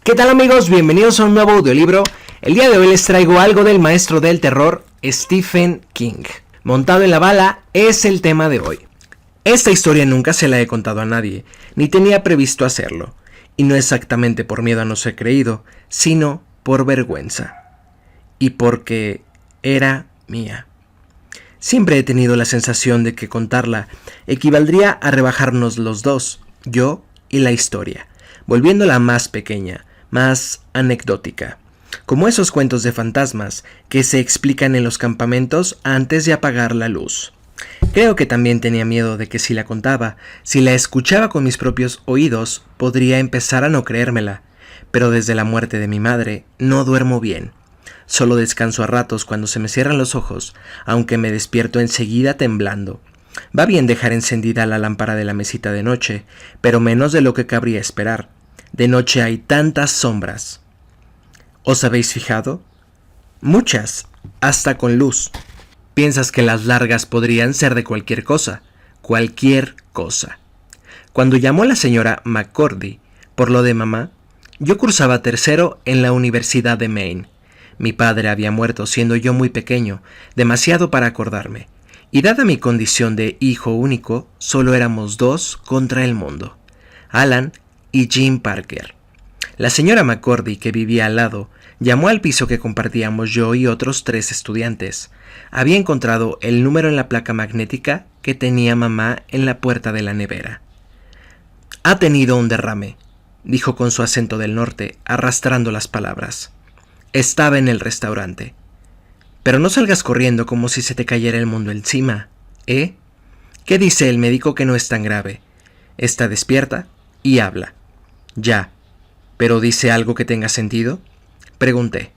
¿Qué tal amigos? Bienvenidos a un nuevo audiolibro. El día de hoy les traigo algo del maestro del terror, Stephen King. Montado en la bala es el tema de hoy. Esta historia nunca se la he contado a nadie, ni tenía previsto hacerlo. Y no exactamente por miedo a no ser creído, sino por vergüenza. Y porque era mía. Siempre he tenido la sensación de que contarla equivaldría a rebajarnos los dos, yo y la historia, volviéndola más pequeña, más anecdótica, como esos cuentos de fantasmas que se explican en los campamentos antes de apagar la luz. Creo que también tenía miedo de que si la contaba, si la escuchaba con mis propios oídos, podría empezar a no creérmela, pero desde la muerte de mi madre no duermo bien. Solo descanso a ratos cuando se me cierran los ojos, aunque me despierto enseguida temblando. Va bien dejar encendida la lámpara de la mesita de noche, pero menos de lo que cabría esperar. De noche hay tantas sombras. ¿Os habéis fijado? Muchas, hasta con luz. Piensas que las largas podrían ser de cualquier cosa. Cualquier cosa. Cuando llamó la señora McCordy por lo de mamá, yo cursaba tercero en la Universidad de Maine. Mi padre había muerto siendo yo muy pequeño, demasiado para acordarme, y dada mi condición de hijo único, solo éramos dos contra el mundo, Alan y Jim Parker. La señora McCordy, que vivía al lado, llamó al piso que compartíamos yo y otros 3 estudiantes. Había encontrado el número en la placa magnética que tenía mamá en la puerta de la nevera. «Ha tenido un derrame», dijo con su acento del norte, arrastrando las palabras. Estaba en el restaurante. Pero no salgas corriendo como si se te cayera el mundo encima, ¿eh? ¿Qué dice el médico que no es tan grave? Está despierta y habla. Ya. ¿Pero dice algo que tenga sentido? Pregunté.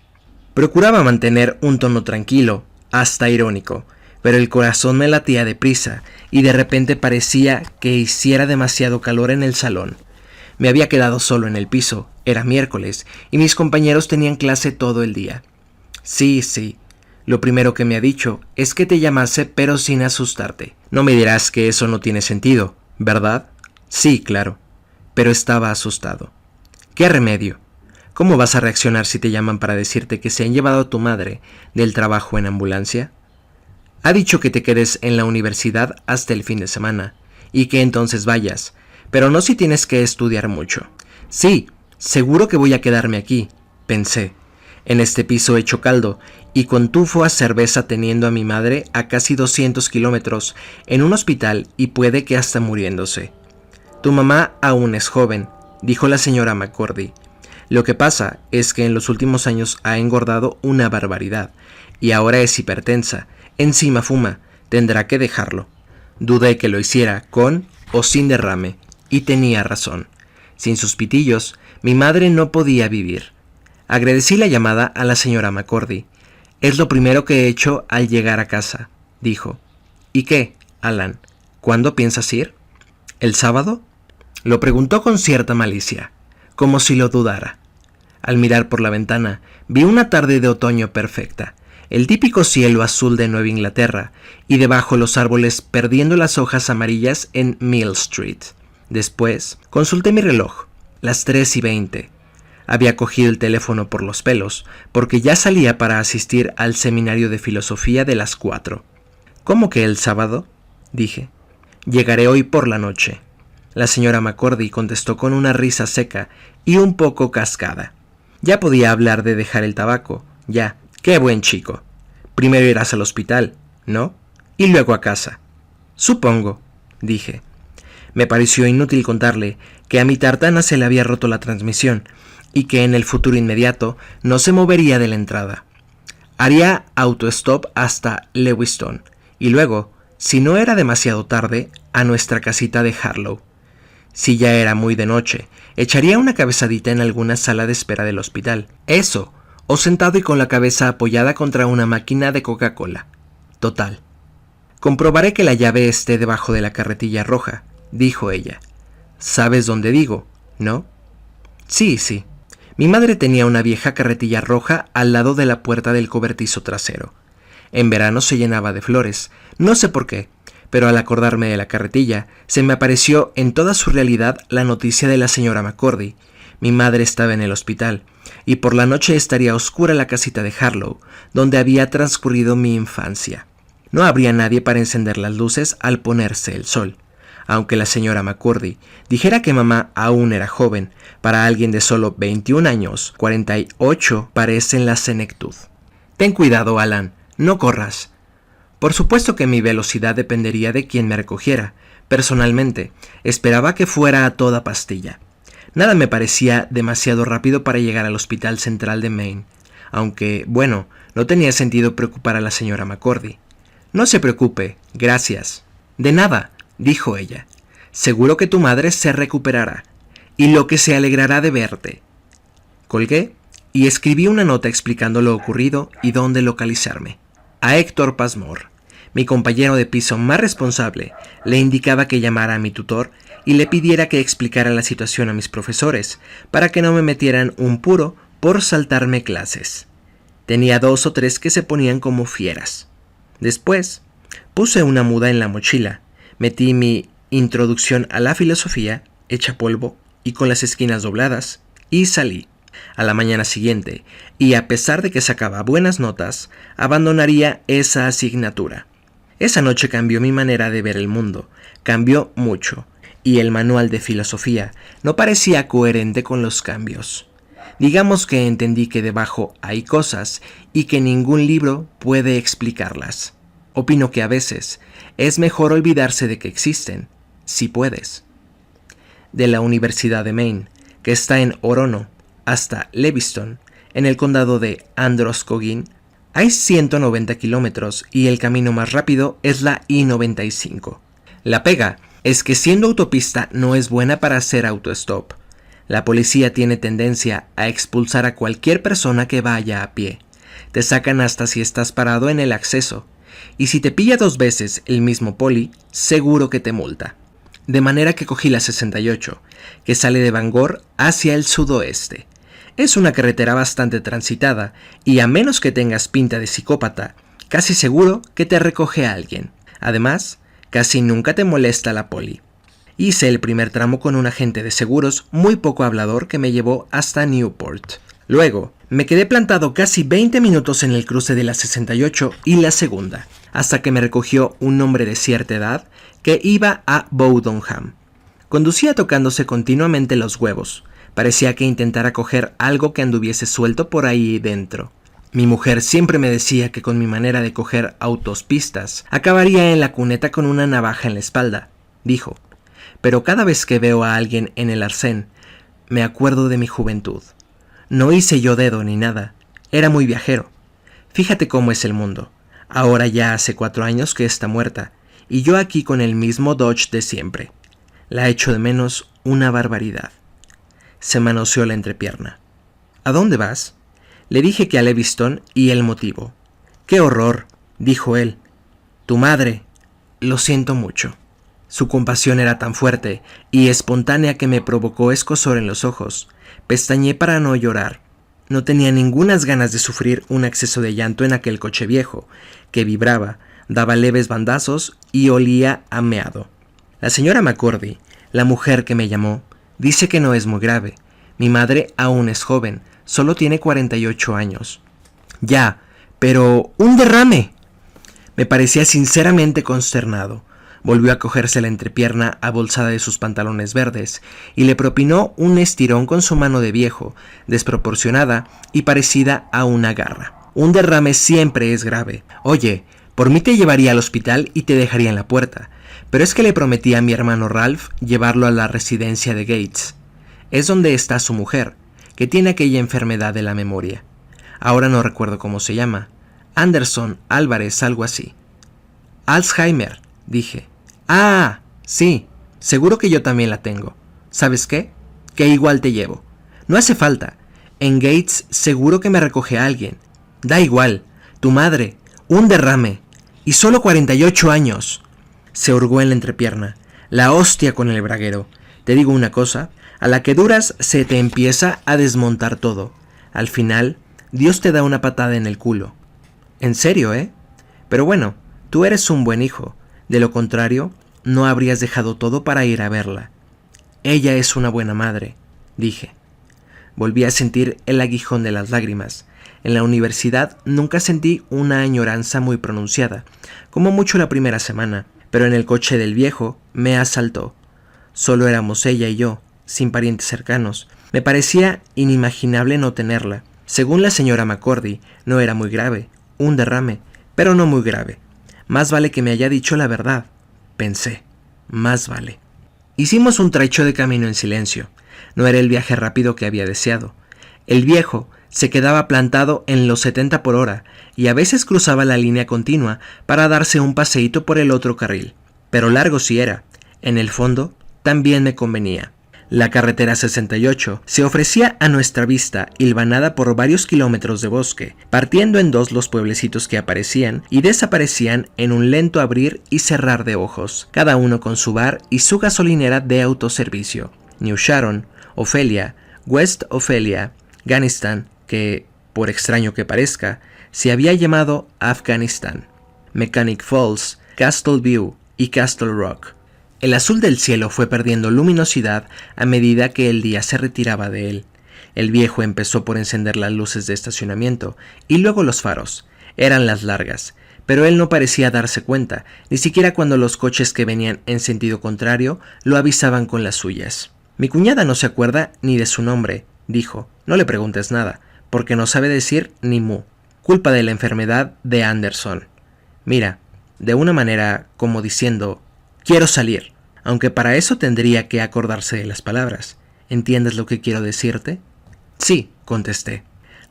Procuraba mantener un tono tranquilo, hasta irónico, pero el corazón me latía deprisa y de repente parecía que hiciera demasiado calor en el salón. Me había quedado solo en el piso, era miércoles, y mis compañeros tenían clase todo el día. Sí, lo primero que me ha dicho es que te llamase pero sin asustarte. No me dirás que eso no tiene sentido, ¿verdad? Sí, claro, pero estaba asustado. ¿Qué remedio? ¿Cómo vas a reaccionar si te llaman para decirte que se han llevado a tu madre del trabajo en ambulancia? Ha dicho que te quedes en la universidad hasta el fin de semana, y que entonces vayas, pero no si tienes que estudiar mucho. Sí, seguro que voy a quedarme aquí, pensé, en este piso hecho caldo y con tufo a cerveza teniendo a mi madre a casi 200 kilómetros en un hospital y puede que hasta muriéndose. Tu mamá aún es joven, dijo la señora McCordy. Lo que pasa es que en los últimos años ha engordado una barbaridad y ahora es hipertensa, encima fuma, tendrá que dejarlo. Dudé que lo hiciera con o sin derrame. Y tenía razón. Sin sus pitillos, mi madre no podía vivir. Agradecí la llamada a la señora McCordy. Es lo primero que he hecho al llegar a casa, dijo. ¿Y qué, Alan? ¿Cuándo piensas ir? ¿El sábado? Lo preguntó con cierta malicia, como si lo dudara. Al mirar por la ventana, vi una tarde de otoño perfecta, el típico cielo azul de Nueva Inglaterra, y debajo los árboles perdiendo las hojas amarillas en Mill Street. Después, consulté mi reloj, las 3:20. Había cogido el teléfono por los pelos, porque ya salía para asistir al seminario de filosofía de las 4. ¿Cómo que el sábado? Dije. Llegaré hoy por la noche. La señora McCordy contestó con una risa seca y un poco cascada. Ya podía hablar de dejar el tabaco, ya. ¡Qué buen chico! Primero irás al hospital, ¿no? Y luego a casa. Supongo, dije. Me pareció inútil contarle que a mi tartana se le había roto la transmisión y que en el futuro inmediato no se movería de la entrada. Haría autostop hasta Lewiston y luego, si no era demasiado tarde, a nuestra casita de Harlow. Si ya era muy de noche, echaría una cabezadita en alguna sala de espera del hospital. Eso, o sentado y con la cabeza apoyada contra una máquina de Coca-Cola. Total. Comprobaré que la llave esté debajo de la carretilla roja, dijo ella. ¿Sabes dónde digo, no? Sí. Mi madre tenía una vieja carretilla roja al lado de la puerta del cobertizo trasero. En verano se llenaba de flores, no sé por qué, pero al acordarme de la carretilla, se me apareció en toda su realidad la noticia de la señora McCordy. Mi madre estaba en el hospital, y por la noche estaría oscura la casita de Harlow, donde había transcurrido mi infancia. No habría nadie para encender las luces al ponerse el sol. Aunque la señora McCurdy dijera que mamá aún era joven, para alguien de solo 21 años, 48 parecen la senectud. Ten cuidado, Alan, no corras. Por supuesto que mi velocidad dependería de quién me recogiera. Personalmente, esperaba que fuera a toda pastilla. Nada me parecía demasiado rápido para llegar al Hospital Central de Maine, aunque, bueno, no tenía sentido preocupar a la señora McCurdy. No se preocupe, gracias. De nada, dijo ella. Seguro que tu madre se recuperará, y lo que se alegrará de verte. Colgué y escribí una nota explicando lo ocurrido y dónde localizarme. A Héctor Passmore, mi compañero de piso más responsable, le indicaba que llamara a mi tutor y le pidiera que explicara la situación a mis profesores, para que no me metieran un puro por saltarme clases. Tenía 2 o 3 que se ponían como fieras. Después, puse una muda en la mochila, metí mi introducción a la filosofía, hecha polvo y con las esquinas dobladas, y salí. A la mañana siguiente, y a pesar de que sacaba buenas notas, abandonaría esa asignatura. Esa noche cambió mi manera de ver el mundo, cambió mucho, y el manual de filosofía no parecía coherente con los cambios. Digamos que entendí que debajo hay cosas y que ningún libro puede explicarlas. Opino que a veces es mejor olvidarse de que existen, si puedes. De la Universidad de Maine, que está en Orono, hasta Lewiston, en el condado de Androscoggin, hay 190 kilómetros y el camino más rápido es la I-95. La pega es que siendo autopista no es buena para hacer autostop. La policía tiene tendencia a expulsar a cualquier persona que vaya a pie. Te sacan hasta si estás parado en el acceso. Y si te pilla 2 veces el mismo poli, seguro que te multa. De manera que cogí la 68, que sale de Bangor hacia el sudoeste. Es una carretera bastante transitada y a menos que tengas pinta de psicópata, casi seguro que te recoge a alguien. Además, casi nunca te molesta la poli. Hice el primer tramo con un agente de seguros muy poco hablador que me llevó hasta Newport. Luego, me quedé plantado casi 20 minutos en el cruce de la 68 y la segunda, hasta que me recogió un hombre de cierta edad que iba a Bowdoinham. Conducía tocándose continuamente los huevos. Parecía que intentara coger algo que anduviese suelto por ahí dentro. Mi mujer siempre me decía que con mi manera de coger autopistas acabaría en la cuneta con una navaja en la espalda, dijo. Pero cada vez que veo a alguien en el arcén, me acuerdo de mi juventud. No hice yo dedo ni nada, era muy viajero. Fíjate cómo es el mundo. Ahora ya hace 4 años que está muerta, y yo aquí con el mismo Dodge de siempre. La echo de menos una barbaridad. Se manoseó la entrepierna. ¿A dónde vas? Le dije que a Lewiston y el motivo. ¡Qué horror!, dijo él. Tu madre. Lo siento mucho. Su compasión era tan fuerte y espontánea que me provocó escozor en los ojos. Pestañeé para no llorar. No tenía ningunas ganas de sufrir un exceso de llanto en aquel coche viejo, que vibraba, daba leves bandazos y olía a meado. La señora McCurdy, la mujer que me llamó, dice que no es muy grave. Mi madre aún es joven, solo tiene 48 años. Ya, pero ¡un derrame! Me parecía sinceramente consternado. Volvió a cogerse la entrepierna abolsada de sus pantalones verdes y le propinó un estirón con su mano de viejo, desproporcionada y parecida a una garra. Un derrame siempre es grave. Oye, por mí te llevaría al hospital y te dejaría en la puerta, pero es que le prometí a mi hermano Ralph llevarlo a la residencia de Gates. Es donde está su mujer, que tiene aquella enfermedad de la memoria. Ahora no recuerdo cómo se llama. Anderson, Álvarez, algo así. Alzheimer, dije. Ah, sí, seguro que yo también la tengo. ¿Sabes qué? Que igual te llevo. No hace falta. En Gates seguro que me recoge a alguien. Da igual. Tu madre. Un derrame. Y solo 48 años. Se hurgó en la entrepierna. La hostia con el braguero. Te digo una cosa. A la que duras se te empieza a desmontar todo. Al final, Dios te da una patada en el culo. En serio, ¿eh? Pero bueno, tú eres un buen hijo. De lo contrario, no habrías dejado todo para ir a verla. Ella es una buena madre, dije. Volví a sentir el aguijón de las lágrimas. En la universidad nunca sentí una añoranza muy pronunciada, como mucho la primera semana, pero en el coche del viejo me asaltó. Solo éramos ella y yo, sin parientes cercanos. Me parecía inimaginable no tenerla. Según la señora McCordy, no era muy grave, un derrame, pero no muy grave. Más vale que me haya dicho la verdad, pensé, más vale. Hicimos un trecho de camino en silencio. No era el viaje rápido que había deseado. El viejo se quedaba plantado en los 70 por hora y a veces cruzaba la línea continua para darse un paseíto por el otro carril. Pero largo sí era. En el fondo, también me convenía. La carretera 68 se ofrecía a nuestra vista, hilvanada por varios kilómetros de bosque, partiendo en dos los pueblecitos que aparecían y desaparecían en un lento abrir y cerrar de ojos, cada uno con su bar y su gasolinera de autoservicio. New Sharon, Ophelia, West Ophelia, Ghanistan, que, por extraño que parezca, se había llamado Afganistán, Mechanic Falls, Castle View y Castle Rock. El azul del cielo fue perdiendo luminosidad a medida que el día se retiraba de él. El viejo empezó por encender las luces de estacionamiento y luego los faros. Eran las largas, pero él no parecía darse cuenta, ni siquiera cuando los coches que venían en sentido contrario lo avisaban con las suyas. Mi cuñada no se acuerda ni de su nombre, dijo. No le preguntes nada, porque no sabe decir ni mu. Culpa de la enfermedad de Anderson. Mira, de una manera como diciendo, quiero salir, aunque para eso tendría que acordarse de las palabras. ¿Entiendes lo que quiero decirte? Sí, contesté.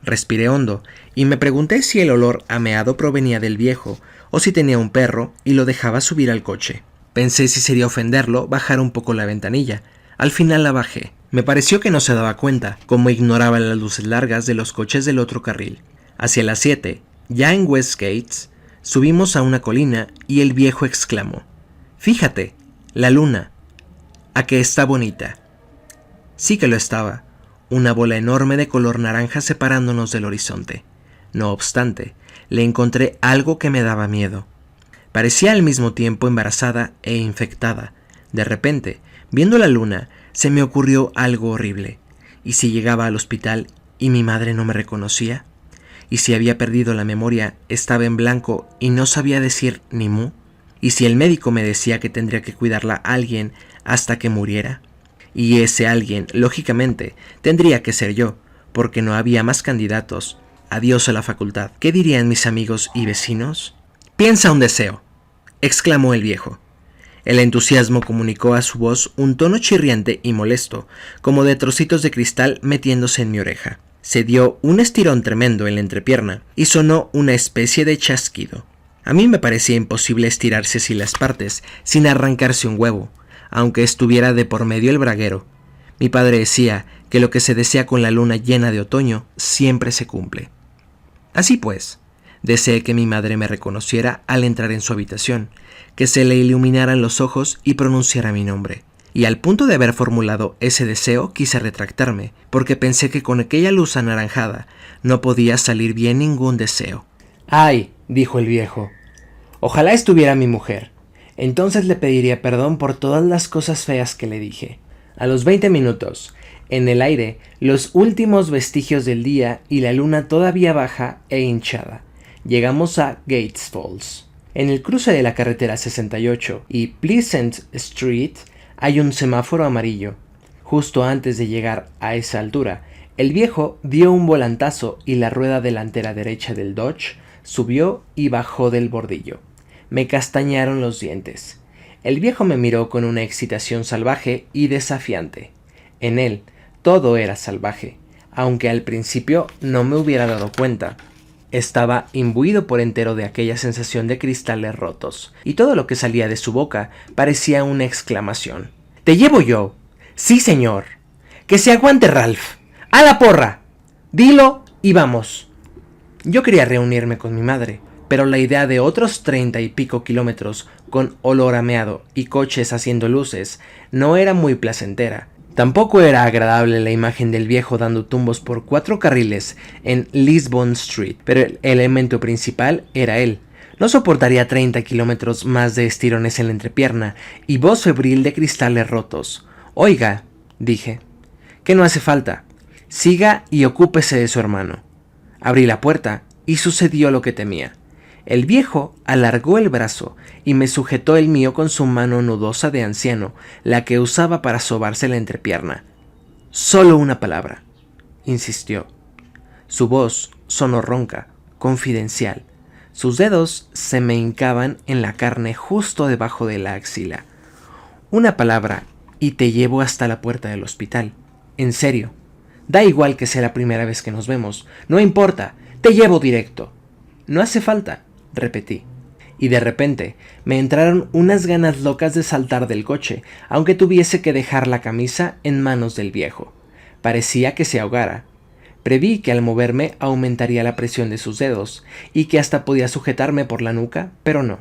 Respiré hondo y me pregunté si el olor a meado provenía del viejo o si tenía un perro y lo dejaba subir al coche. Pensé si sería ofenderlo bajar un poco la ventanilla. Al final la bajé. Me pareció que no se daba cuenta, como ignoraba las luces largas de los coches del otro carril. Hacia las 7, ya en West Gates, subimos a una colina y el viejo exclamó: «Fíjate, la luna, a que está bonita». Sí que lo estaba, una bola enorme de color naranja separándonos del horizonte. No obstante, le encontré algo que me daba miedo. Parecía al mismo tiempo embarazada e infectada. De repente, viendo la luna, se me ocurrió algo horrible. ¿Y si llegaba al hospital y mi madre no me reconocía? ¿Y si había perdido la memoria, estaba en blanco y no sabía decir ni mu? ¿Y si el médico me decía que tendría que cuidarla a alguien hasta que muriera? Y ese alguien, lógicamente, tendría que ser yo, porque no había más candidatos. Adiós a la facultad. ¿Qué dirían mis amigos y vecinos? «Piensa un deseo», exclamó el viejo. El entusiasmo comunicó a su voz un tono chirriante y molesto, como de trocitos de cristal metiéndose en mi oreja. Se dio un estirón tremendo en la entrepierna y sonó una especie de chasquido. A mí me parecía imposible estirarse así las partes sin arrancarse un huevo, aunque estuviera de por medio el braguero. Mi padre decía que lo que se desea con la luna llena de otoño siempre se cumple. Así pues, deseé que mi madre me reconociera al entrar en su habitación, que se le iluminaran los ojos y pronunciara mi nombre. Y al punto de haber formulado ese deseo quise retractarme, porque pensé que con aquella luz anaranjada no podía salir bien ningún deseo. «Ay», dijo el viejo, «ojalá estuviera mi mujer. Entonces le pediría perdón por todas las cosas feas que le dije». A los 20 minutos, en el aire, los últimos vestigios del día y la luna todavía baja e hinchada, llegamos a Gates Falls. En el cruce de la carretera 68 y Pleasant Street hay un semáforo amarillo. Justo antes de llegar a esa altura, el viejo dio un volantazo y la rueda delantera derecha del Dodge subió y bajó del bordillo. Me castañaron los dientes. El viejo me miró con una excitación salvaje y desafiante. En él todo era salvaje, aunque al principio no me hubiera dado cuenta. Estaba imbuido por entero de aquella sensación de cristales rotos, y todo lo que salía de su boca parecía una exclamación. «¡Te llevo yo!» «Sí, señor!» «¡Que se aguante, Ralph!» «¡A la porra!» «Dilo y vamos». Yo quería reunirme con mi madre, pero la idea de otros 30 y pico kilómetros con olor a meado y coches haciendo luces no era muy placentera. Tampoco era agradable la imagen del viejo dando tumbos por 4 carriles en Lisbon Street, pero el elemento principal era él. No soportaría 30 kilómetros más de estirones en la entrepierna y voz febril de cristales rotos. «Oiga», dije, «que no hace falta. Siga y ocúpese de su hermano. Abrí la puerta y sucedió lo que temía. El viejo alargó el brazo y me sujetó el mío con su mano nudosa de anciano, la que usaba para sobarse la entrepierna. «Solo una palabra», insistió. Su voz sonó ronca, confidencial. Sus dedos se me hincaban en la carne justo debajo de la axila. «Una palabra y te llevo hasta la puerta del hospital. En serio. Da igual que sea la primera vez que nos vemos. No importa. Te llevo directo». «No hace falta», repetí. Y de repente me entraron unas ganas locas de saltar del coche, aunque tuviese que dejar la camisa en manos del viejo. Parecía que se ahogara. Preví que al moverme aumentaría la presión de sus dedos, y que hasta podía sujetarme por la nuca, pero no.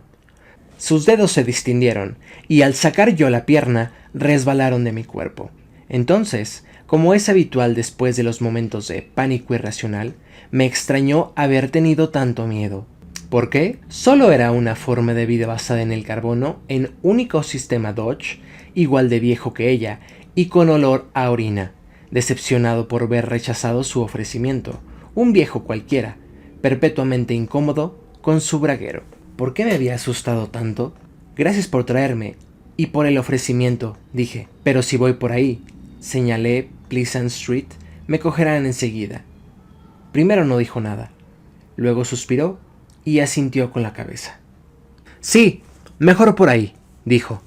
Sus dedos se distendieron, y al sacar yo la pierna, resbalaron de mi cuerpo. Entonces, como es habitual después de los momentos de pánico irracional, me extrañó haber tenido tanto miedo. ¿Por qué? Solo era una forma de vida basada en el carbono, en único sistema Dodge, igual de viejo que ella, y con olor a orina. Decepcionado por ver rechazado su ofrecimiento, un viejo cualquiera, perpetuamente incómodo, con su braguero. ¿Por qué me había asustado tanto? «Gracias por traerme, y por el ofrecimiento», dije. «Pero si voy por ahí», señalé Pleasant Street, «me cogerán enseguida». Primero no dijo nada. Luego suspiró y asintió con la cabeza. «Sí, mejor por ahí», dijo.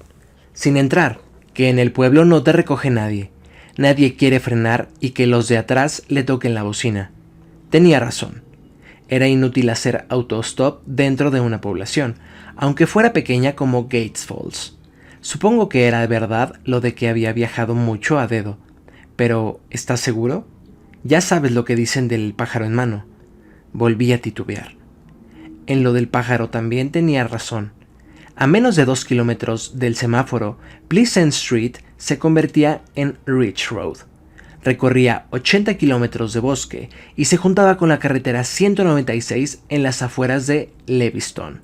«Sin entrar, que en el pueblo no te recoge nadie. Nadie quiere frenar y que los de atrás le toquen la bocina». Tenía razón. Era inútil hacer autostop dentro de una población, aunque fuera pequeña como Gates Falls. Supongo que era verdad lo de que había viajado mucho a dedo. Pero, ¿estás seguro? Ya sabes lo que dicen del pájaro en mano. Volví a titubear. En lo del pájaro también tenía razón. A menos de 2 kilómetros del semáforo, Pleasant Street se convertía en Ridge Road. Recorría 80 kilómetros de bosque y se juntaba con la carretera 196 en las afueras de Lewiston.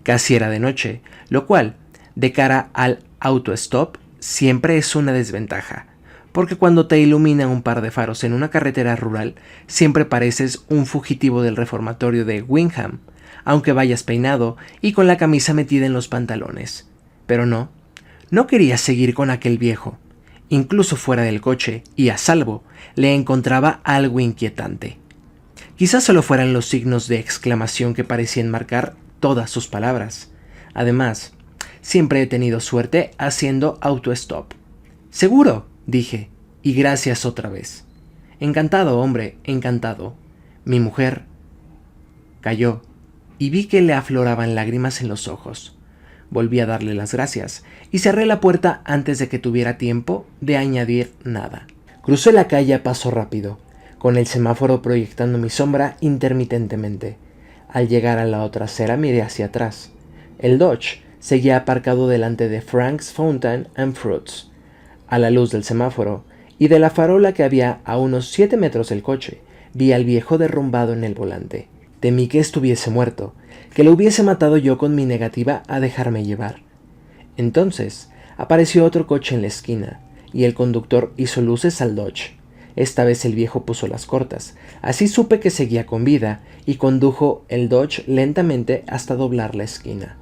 Casi era de noche, lo cual, de cara al autostop, siempre es una desventaja, porque cuando te ilumina un par de faros en una carretera rural, siempre pareces un fugitivo del reformatorio de Windham, aunque vayas peinado y con la camisa metida en los pantalones. Pero no quería seguir con aquel viejo. Incluso fuera del coche y a salvo, le encontraba algo inquietante. Quizás solo fueran los signos de exclamación que parecían marcar todas sus palabras. Además, siempre he tenido suerte haciendo autostop. «Seguro», dije, y gracias otra vez. «Encantado, hombre, encantado». Mi mujer calló y vi que le afloraban lágrimas en los ojos. Volví a darle las gracias y cerré la puerta antes de que tuviera tiempo de añadir nada. Crucé la calle a paso rápido, con el semáforo proyectando mi sombra intermitentemente. Al llegar a la otra acera miré hacia atrás. El Dodge seguía aparcado delante de Frank's Fountain and Fruits. A la luz del semáforo y de la farola que había a unos 7 metros del coche, vi al viejo derrumbado en el volante. Temí que estuviese muerto, que lo hubiese matado yo con mi negativa a dejarme llevar. Entonces apareció otro coche en la esquina, y el conductor hizo luces al Dodge. Esta vez el viejo puso las cortas, así supe que seguía con vida, y condujo el Dodge lentamente hasta doblar la esquina.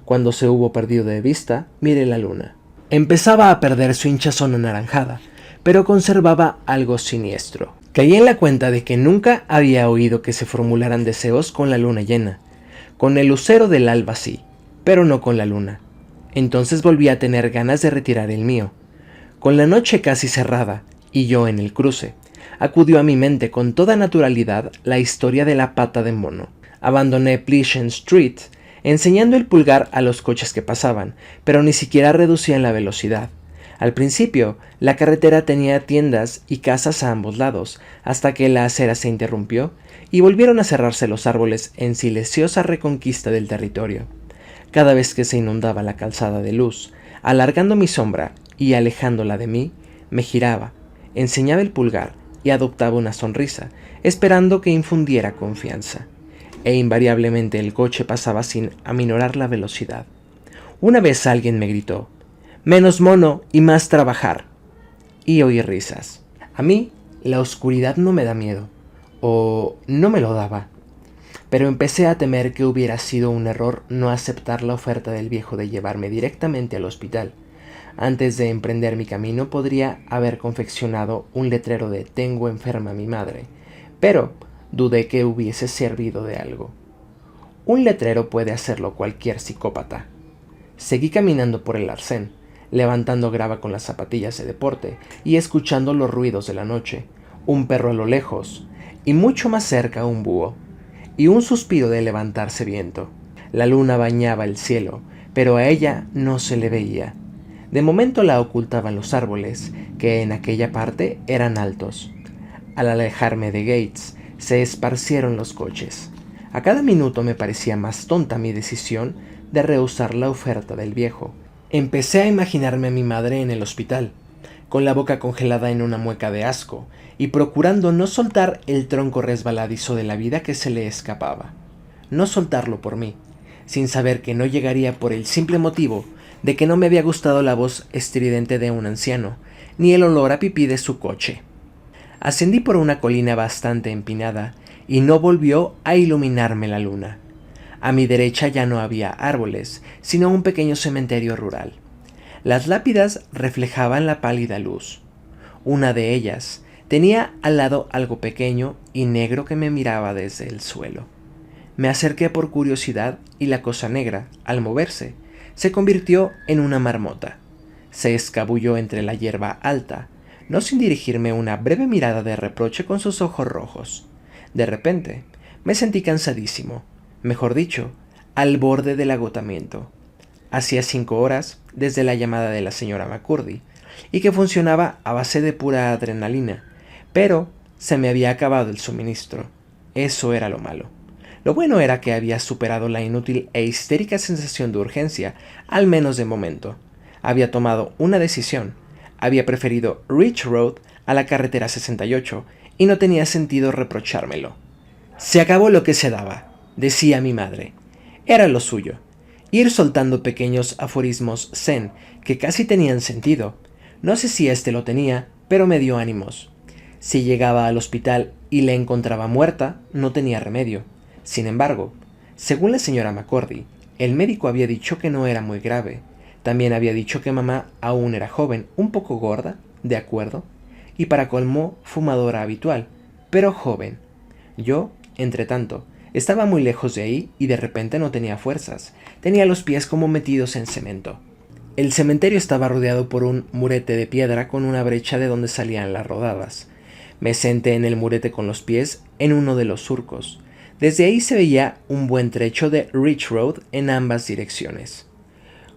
Cuando se hubo perdido de vista, miré la luna. Empezaba a perder su hinchazón anaranjada, pero conservaba algo siniestro. Caí en la cuenta de que nunca había oído que se formularan deseos con la luna llena. Con el lucero del alba sí, pero no con la luna. Entonces volví a tener ganas de retirar el mío. Con la noche casi cerrada, y yo en el cruce, acudió a mi mente con toda naturalidad la historia de la pata de mono. Abandoné Pleasant Street, enseñando el pulgar a los coches que pasaban, pero ni siquiera reducían la velocidad. Al principio, la carretera tenía tiendas y casas a ambos lados, hasta que la acera se interrumpió y volvieron a cerrarse los árboles en silenciosa reconquista del territorio. Cada vez que se inundaba la calzada de luz, alargando mi sombra y alejándola de mí, me giraba, enseñaba el pulgar y adoptaba una sonrisa, esperando que infundiera confianza. E invariablemente el coche pasaba sin aminorar la velocidad. Una vez alguien me gritó: «Menos mono y más trabajar», y oí risas. A mí La oscuridad no me da miedo, o no me lo daba, pero empecé a temer que hubiera sido un error no aceptar la oferta del viejo de llevarme directamente al hospital. Antes de emprender mi camino podría haber confeccionado un letrero de «Tengo enferma a mi madre», pero dudé que hubiese servido de algo. Un letrero puede hacerlo cualquier psicópata. Seguí caminando por el arcén, levantando grava con las zapatillas de deporte y escuchando los ruidos de la noche, un perro a lo lejos, y mucho más cerca un búho, y un suspiro de levantarse viento. La luna bañaba el cielo, pero a ella no se le veía. De momento la ocultaban los árboles, que en aquella parte eran altos. Al alejarme de Gates, se esparcieron los coches. A cada minuto me parecía más tonta mi decisión de rehusar la oferta del viejo. Empecé a imaginarme a mi madre en el hospital, con la boca congelada en una mueca de asco, y procurando no soltar el tronco resbaladizo de la vida que se le escapaba. No soltarlo por mí, sin saber que no llegaría por el simple motivo de que no me había gustado la voz estridente de un anciano, ni el olor a pipí de su coche. Ascendí por una colina bastante empinada, y no volvió a iluminarme la luna. A mi derecha ya no había árboles, sino un pequeño cementerio rural. Las lápidas reflejaban la pálida luz. Una de ellas tenía al lado algo pequeño y negro que me miraba desde el suelo. Me acerqué por curiosidad y la cosa negra, al moverse, se convirtió en una marmota. Se escabulló entre la hierba alta, no sin dirigirme una breve mirada de reproche con sus ojos rojos. De repente, me sentí cansadísimo, mejor dicho, al borde del agotamiento. Hacía 5 horas desde la llamada de la señora McCurdy, y que funcionaba a base de pura adrenalina, pero se me había acabado el suministro. Eso era lo malo. Lo bueno era que había superado la inútil e histérica sensación de urgencia, al menos de momento. Había tomado una decisión. Había preferido Ridge Road a la carretera 68 y no tenía sentido reprochármelo. Se acabó lo que se daba, decía mi madre. Era lo suyo. Ir soltando pequeños aforismos zen que casi tenían sentido. No sé si éste lo tenía, pero me dio ánimos. Si llegaba al hospital y la encontraba muerta, no tenía remedio. Sin embargo, según la señora McCurdy, el médico había dicho que no era muy grave. También había dicho que mamá aún era joven, un poco gorda, de acuerdo, y para colmo fumadora habitual, pero joven. Yo, entretanto, estaba muy lejos de ahí y de repente no tenía fuerzas. Tenía los pies como metidos en cemento. El cementerio estaba rodeado por un murete de piedra con una brecha de donde salían las rodadas. Me senté en el murete con los pies en uno de los surcos. Desde ahí se veía un buen trecho de Ridge Road en ambas direcciones.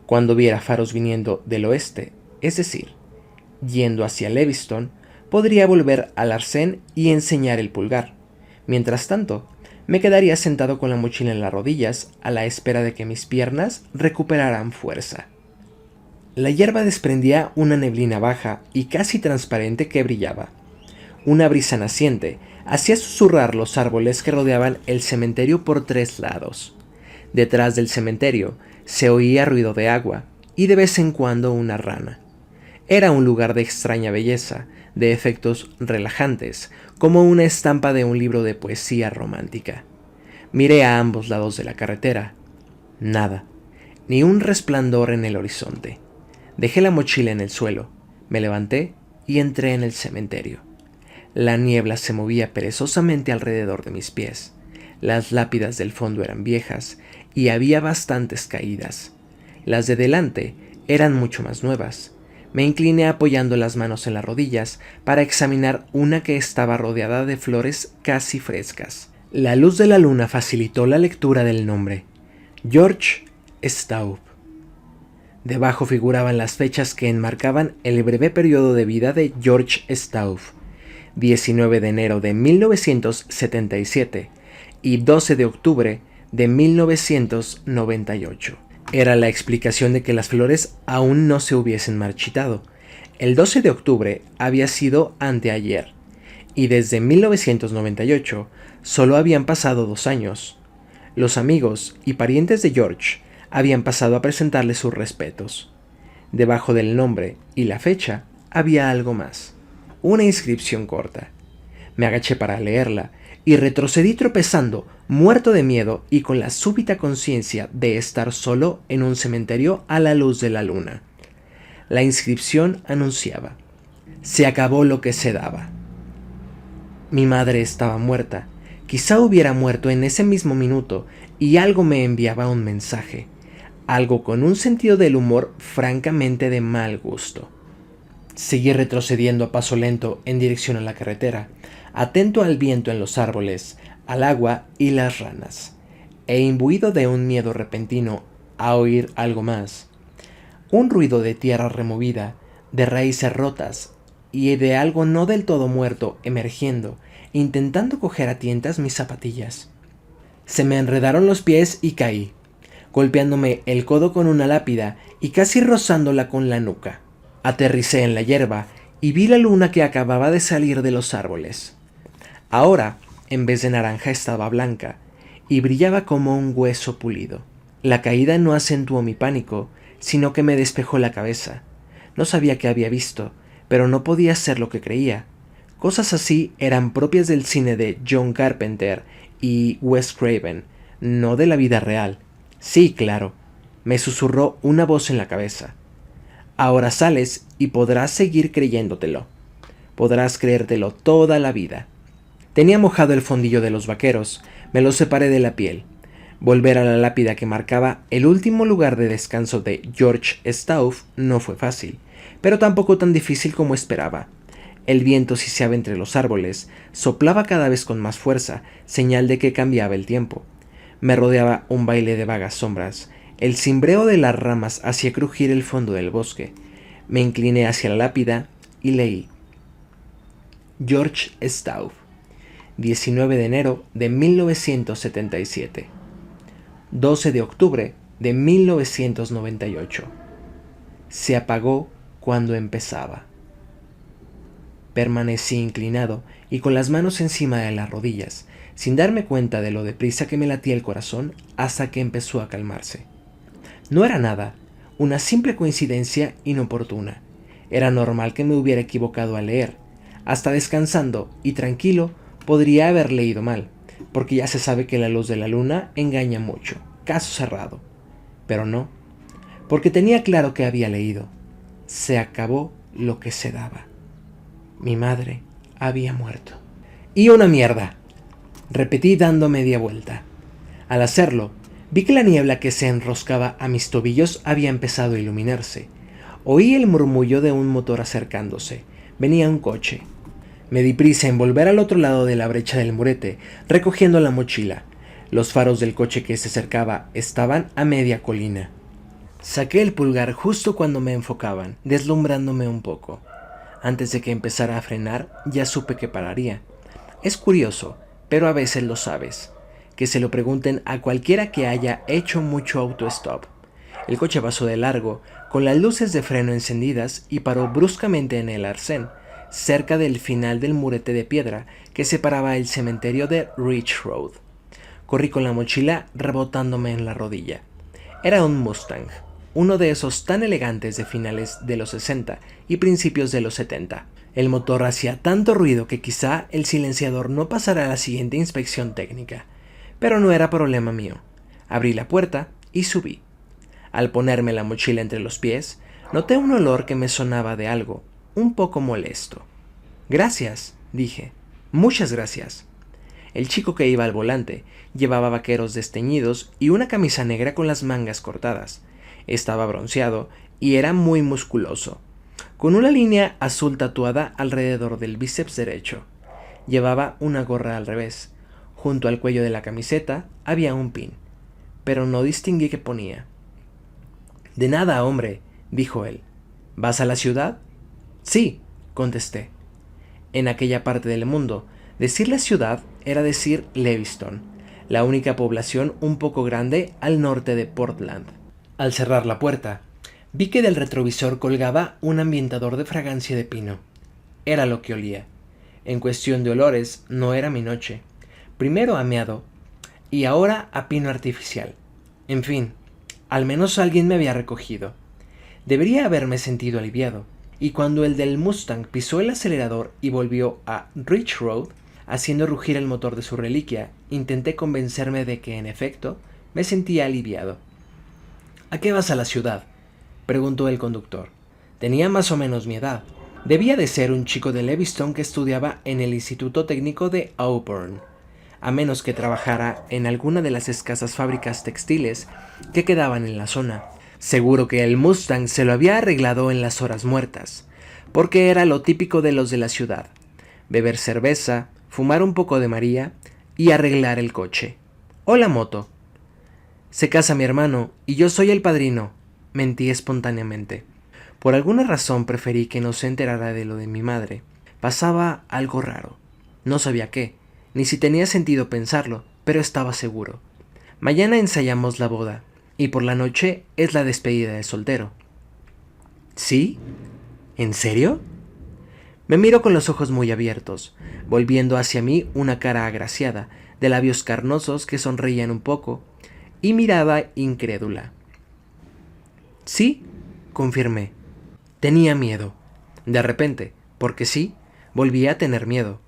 Cuando viera faros viniendo del oeste, es decir, yendo hacia Lewiston, podría volver al arcén y enseñar el pulgar. Mientras tanto, me quedaría sentado con la mochila en las rodillas a la espera de que mis piernas recuperaran fuerza. La hierba desprendía una neblina baja y casi transparente que brillaba. Una brisa naciente hacía susurrar los árboles que rodeaban el cementerio por 3 lados. Detrás del cementerio se oía ruido de agua y de vez en cuando una rana. Era un lugar de extraña belleza, de efectos relajantes, como una estampa de un libro de poesía romántica. Miré a ambos lados de la carretera. Nada, ni un resplandor en el horizonte. Dejé la mochila en el suelo, me levanté y entré en el cementerio. La niebla se movía perezosamente alrededor de mis pies. Las lápidas del fondo eran viejas y había bastantes caídas. Las de delante eran mucho más nuevas. Me incliné apoyando las manos en las rodillas para examinar una que estaba rodeada de flores casi frescas. La luz de la luna facilitó la lectura del nombre: George Staub. Debajo figuraban las fechas que enmarcaban el breve periodo de vida de George Staub: 19 de enero de 1977 y 12 de octubre de 1998. Era la explicación de que las flores aún no se hubiesen marchitado. El 12 de octubre había sido anteayer, y desde 1998 solo habían pasado 2 años. Los amigos y parientes de George habían pasado a presentarle sus respetos. Debajo del nombre y la fecha había algo más. Una inscripción corta, Me agaché para leerla y retrocedí tropezando, muerto de miedo y con la súbita conciencia de estar solo en un cementerio a la luz de la luna. La inscripción anunciaba: se acabó lo que se daba. Mi madre estaba muerta. Quizá hubiera muerto en ese mismo minuto y algo me enviaba un mensaje, algo con un sentido del humor francamente de mal gusto. Seguí retrocediendo a paso lento en dirección a la carretera, atento al viento en los árboles, al agua y las ranas, e imbuido de un miedo repentino a oír algo más. Un ruido de tierra removida, de raíces rotas y de algo no del todo muerto emergiendo, intentando coger a tientas mis zapatillas. Se me enredaron los pies y caí, golpeándome el codo con una lápida y casi rozándola con la nuca. Aterricé en la hierba y vi la luna que acababa de salir de los árboles. Ahora, en vez de naranja, estaba blanca y brillaba como un hueso pulido. La caída no acentuó mi pánico, sino que me despejó la cabeza. No sabía qué había visto, pero no podía ser lo que creía. Cosas así eran propias del cine de John Carpenter y Wes Craven, no de la vida real. Sí, claro, me susurró una voz en la cabeza. Ahora sales y podrás seguir creyéndotelo. Podrás creértelo toda la vida. Tenía mojado el fondillo de los vaqueros, me lo separé de la piel. Volver a la lápida que marcaba el último lugar de descanso de George Stauff no fue fácil, pero tampoco tan difícil como esperaba. El viento siseaba entre los árboles, soplaba cada vez con más fuerza, señal de que cambiaba el tiempo. Me rodeaba un baile de vagas sombras. El cimbreo de las ramas hacía crujir el fondo del bosque. Me incliné hacia la lápida y leí: George Stauff, 19 de enero de 1977, 12 de octubre de 1998. Se apagó cuando empezaba. Permanecí inclinado y con las manos encima de las rodillas, sin darme cuenta de lo deprisa que me latía el corazón hasta que empezó a calmarse. No era nada, una simple coincidencia inoportuna. Era normal que me hubiera equivocado al leer. Hasta descansando y tranquilo podría haber leído mal, porque ya se sabe que la luz de la luna engaña mucho. Caso cerrado. Pero no, porque tenía claro que había leído. Se acabó lo que se daba. Mi madre había muerto. ¡Y una mierda!, repetí dando media vuelta. Al hacerlo, vi que la niebla que se enroscaba a mis tobillos había empezado a iluminarse. Oí el murmullo de un motor acercándose. Venía un coche. Me di prisa en volver al otro lado de la brecha del murete, recogiendo la mochila. Los faros del coche que se acercaba estaban a media colina. Saqué el pulgar justo cuando me enfocaban, deslumbrándome un poco. Antes de que empezara a frenar, ya supe que pararía. Es curioso, pero a veces lo sabes. Que se lo pregunten a cualquiera que haya hecho mucho autostop. El coche pasó de largo, con las luces de freno encendidas, y paró bruscamente en el arcén, cerca del final del murete de piedra que separaba el cementerio de Ridge Road. Corrí con la mochila rebotándome en la rodilla. Era un Mustang, uno de esos tan elegantes de finales de los 60 y principios de los 70. El motor hacía tanto ruido que quizá el silenciador no pasara a la siguiente inspección técnica. Pero no era problema mío. Abrí la puerta y subí. Al ponerme la mochila entre los pies, noté un olor que me sonaba de algo, un poco molesto. Gracias, dije. Muchas gracias. El chico que iba al volante llevaba vaqueros desteñidos y una camisa negra con las mangas cortadas. Estaba bronceado y era muy musculoso, con una línea azul tatuada alrededor del bíceps derecho. Llevaba una gorra al revés. Junto al cuello de la camiseta había un pin, pero no distinguí qué ponía. De nada, hombre, dijo él. ¿Vas a la ciudad? Sí, contesté. En aquella parte del mundo, decir la ciudad era decir Lewiston, la única población un poco grande al norte de Portland. Al cerrar la puerta, vi que del retrovisor colgaba un ambientador de fragancia de pino. Era lo que olía. En cuestión de olores, no era mi noche. Primero a meado y ahora a pino artificial. En fin, al menos alguien me había recogido. Debería haberme sentido aliviado, y cuando el del Mustang pisó el acelerador y volvió a Ridge Road, Haciendo rugir el motor de su reliquia, intenté convencerme de que, en efecto, me sentía aliviado. ¿A qué vas a la ciudad?, preguntó el conductor. Tenía más o menos mi edad. Debía de ser un chico de Lewiston que estudiaba en el Instituto Técnico de Auburn, a menos que trabajara en alguna de las escasas fábricas textiles que quedaban en la zona. Seguro que el Mustang se lo había arreglado en las horas muertas, porque era lo típico de los de la ciudad: beber cerveza, fumar un poco de María y arreglar el coche. O la moto. Se casa mi hermano y yo soy el padrino, mentí espontáneamente. Por alguna razón preferí que no se enterara de lo de mi madre. Pasaba algo raro. No sabía qué, ni si tenía sentido pensarlo, pero estaba seguro. Mañana ensayamos la boda, y por la noche es la despedida de soltero. ¿Sí? ¿En serio? Me miró con los ojos muy abiertos, volviendo hacia mí una cara agraciada, de labios carnosos que sonreían un poco, y mirada incrédula. Sí, confirmé. Tenía miedo. De repente, porque sí, volví a tener miedo.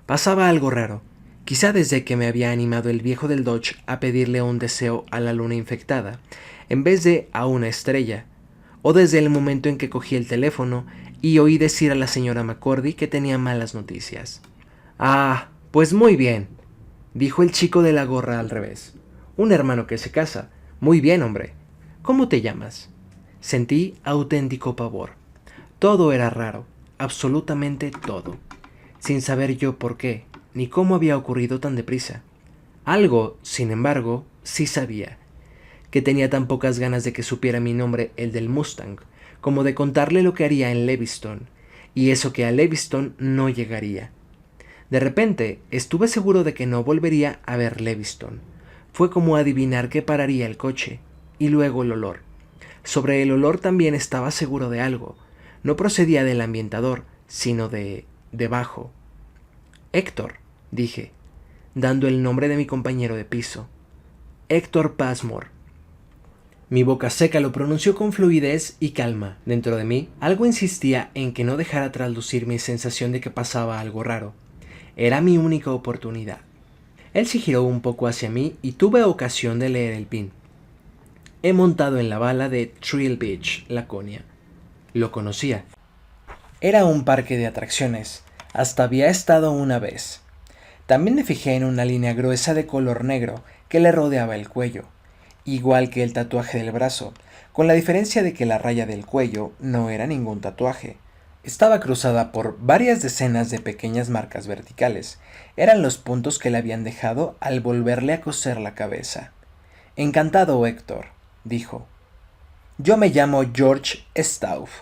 Pasaba algo raro, quizá desde que me había animado el viejo del Dodge a pedirle un deseo a la luna infectada, en vez de a una estrella, o desde el momento en que cogí el teléfono y oí decir a la señora McCordy que tenía malas noticias. Ah, pues muy bien, dijo el chico de la gorra al revés. Un hermano que se casa. Muy bien, hombre. ¿Cómo te llamas? Sentí auténtico pavor. Todo era raro, absolutamente todo, sin saber yo por qué, ni cómo había ocurrido tan deprisa. Algo, sin embargo, sí sabía, que tenía tan pocas ganas de que supiera mi nombre, el del Mustang, como de contarle lo que haría en Lewiston, y eso que a Lewiston no llegaría. De repente, estuve seguro de que no volvería a ver Lewiston. Fue como adivinar que pararía el coche, y luego el olor. Sobre el olor también estaba seguro de algo. No procedía del ambientador, sino de debajo. Héctor, dije, dando el nombre de mi compañero de piso. Héctor Passmore. Mi boca seca lo pronunció con fluidez y calma. Dentro de mí, algo insistía en que no dejara traslucir mi sensación de que pasaba algo raro. Era mi única oportunidad. Él se giró un poco hacia mí y tuve ocasión de leer el pin. He montado en la bala de Thrill Beach, Laconia. Lo conocía. Era un parque de atracciones. Hasta había estado una vez. También me fijé en una línea gruesa de color negro que le rodeaba el cuello, igual que el tatuaje del brazo, con la diferencia de que la raya del cuello no era ningún tatuaje. Estaba cruzada por varias decenas de pequeñas marcas verticales. Eran los puntos que le habían dejado al volverle a coser la cabeza. Encantado, Héctor, dijo. Yo me llamo George Stauff.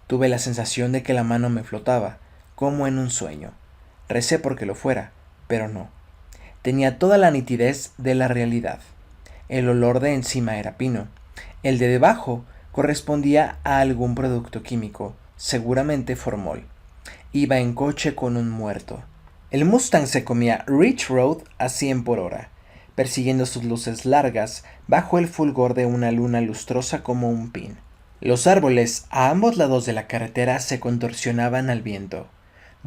Tuve la sensación de que la mano me flotaba, como en un sueño. Recé porque lo fuera, pero no. Tenía toda la nitidez de la realidad. El olor de encima era pino. El de debajo correspondía a algún producto químico, seguramente formol. Iba en coche con un muerto. El Mustang se comía Ridge Road a 100 por hora, persiguiendo sus luces largas bajo el fulgor de una luna lustrosa como un pin. Los árboles a ambos lados de la carretera se contorsionaban al viento.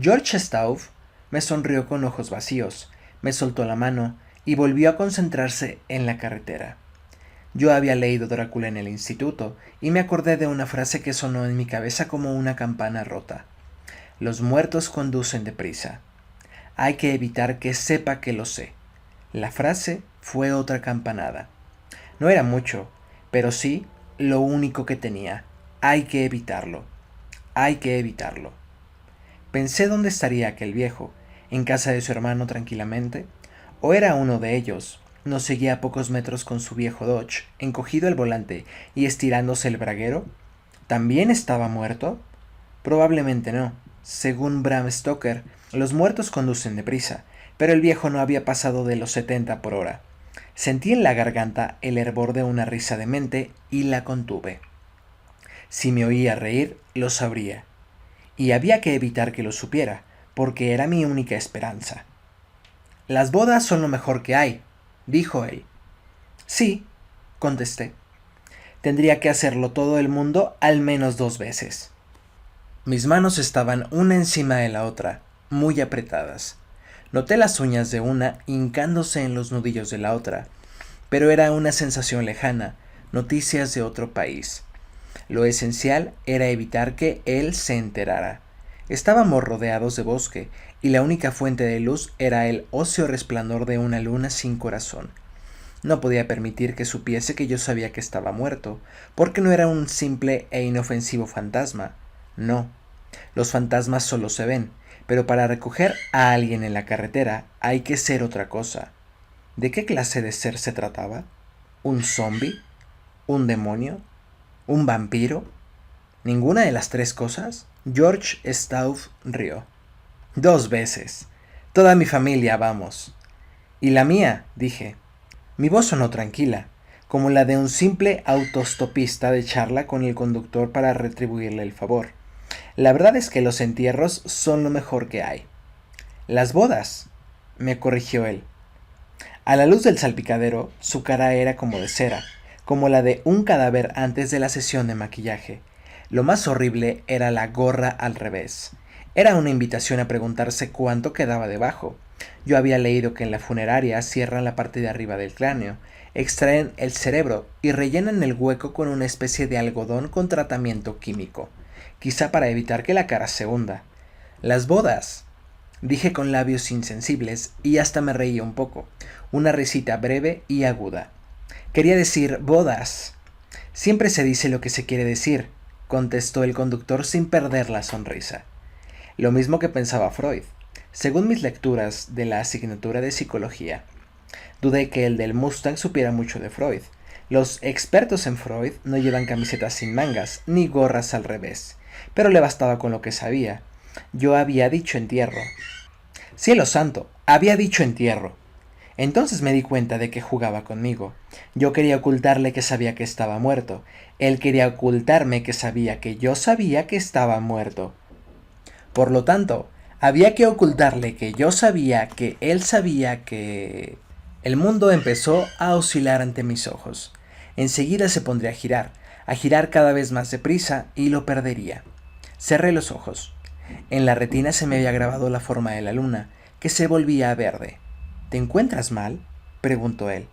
George Stauff me sonrió con ojos vacíos, me soltó la mano y volvió a concentrarse en la carretera. Yo había leído Drácula en el instituto y me acordé de una frase que sonó en mi cabeza como una campana rota. Los muertos conducen deprisa. Hay que evitar que sepa que lo sé. La frase fue otra campanada. No era mucho, pero sí lo único que tenía. Hay que evitarlo. Hay que evitarlo. Pensé dónde estaría aquel viejo, en casa de su hermano tranquilamente, o era uno de ellos. Nos seguía a pocos metros con su viejo Dodge, encogido el volante y estirándose el braguero. ¿También estaba muerto? Probablemente no. Según Bram Stoker, los muertos conducen deprisa, pero el viejo no había pasado de los 70 por hora. Sentí en la garganta el hervor de una risa demente y la contuve. Si me oía reír, lo sabría. Y había que evitar que lo supiera, porque era mi única esperanza. Las bodas son lo mejor que hay, dijo él. Sí, contesté. Tendría que hacerlo todo el mundo al menos 2 veces. Mis manos estaban una encima de la otra, muy apretadas. Noté las uñas de una hincándose en los nudillos de la otra, pero era una sensación lejana, noticias de otro país. Lo esencial era evitar que él se enterara. Estábamos rodeados de bosque, y la única fuente de luz era el óseo resplandor de una luna sin corazón. No podía permitir que supiese que yo sabía que estaba muerto, porque no era un simple e inofensivo fantasma. No. Los fantasmas solo se ven, pero para recoger a alguien en la carretera hay que ser otra cosa. ¿De qué clase de ser se trataba? ¿Un zombi? ¿Un demonio? ¿Un vampiro? ¿Ninguna de las tres cosas? George Stauf rió. 2 veces. Toda mi familia, vamos. ¿Y la mía? Dije. Mi voz sonó tranquila, como la de un simple autostopista de charla con el conductor para retribuirle el favor. La verdad es que los entierros son lo mejor que hay. Las bodas, me corrigió él. A la luz del salpicadero, su cara era como de cera, como la de un cadáver antes de la sesión de maquillaje. Lo más horrible era la gorra al revés. Era una invitación a preguntarse cuánto quedaba debajo. Yo había leído que en la funeraria cierran la parte de arriba del cráneo, extraen el cerebro y rellenan el hueco con una especie de algodón con tratamiento químico, quizá para evitar que la cara se hunda. Las bodas, dije con labios insensibles y hasta me reí un poco, una risita breve y aguda. Quería decir bodas. Siempre se dice lo que se quiere decir, contestó el conductor sin perder la sonrisa. Lo mismo que pensaba Freud. Según mis lecturas de la asignatura de psicología, dudé que el del Mustang supiera mucho de Freud. Los expertos en Freud no llevan camisetas sin mangas, ni gorras al revés, pero le bastaba con lo que sabía. Yo había dicho entierro. Cielo santo, había dicho entierro. Entonces me di cuenta de que jugaba conmigo. Yo quería ocultarle que sabía que estaba muerto. Él quería ocultarme que sabía que yo sabía que estaba muerto. Por lo tanto, había que ocultarle que yo sabía que él sabía que... El mundo empezó a oscilar ante mis ojos. Enseguida se pondría a girar cada vez más deprisa y lo perdería. Cerré los ojos. En la retina se me había grabado la forma de la luna, que se volvía verde. ¿Te encuentras mal?, preguntó él.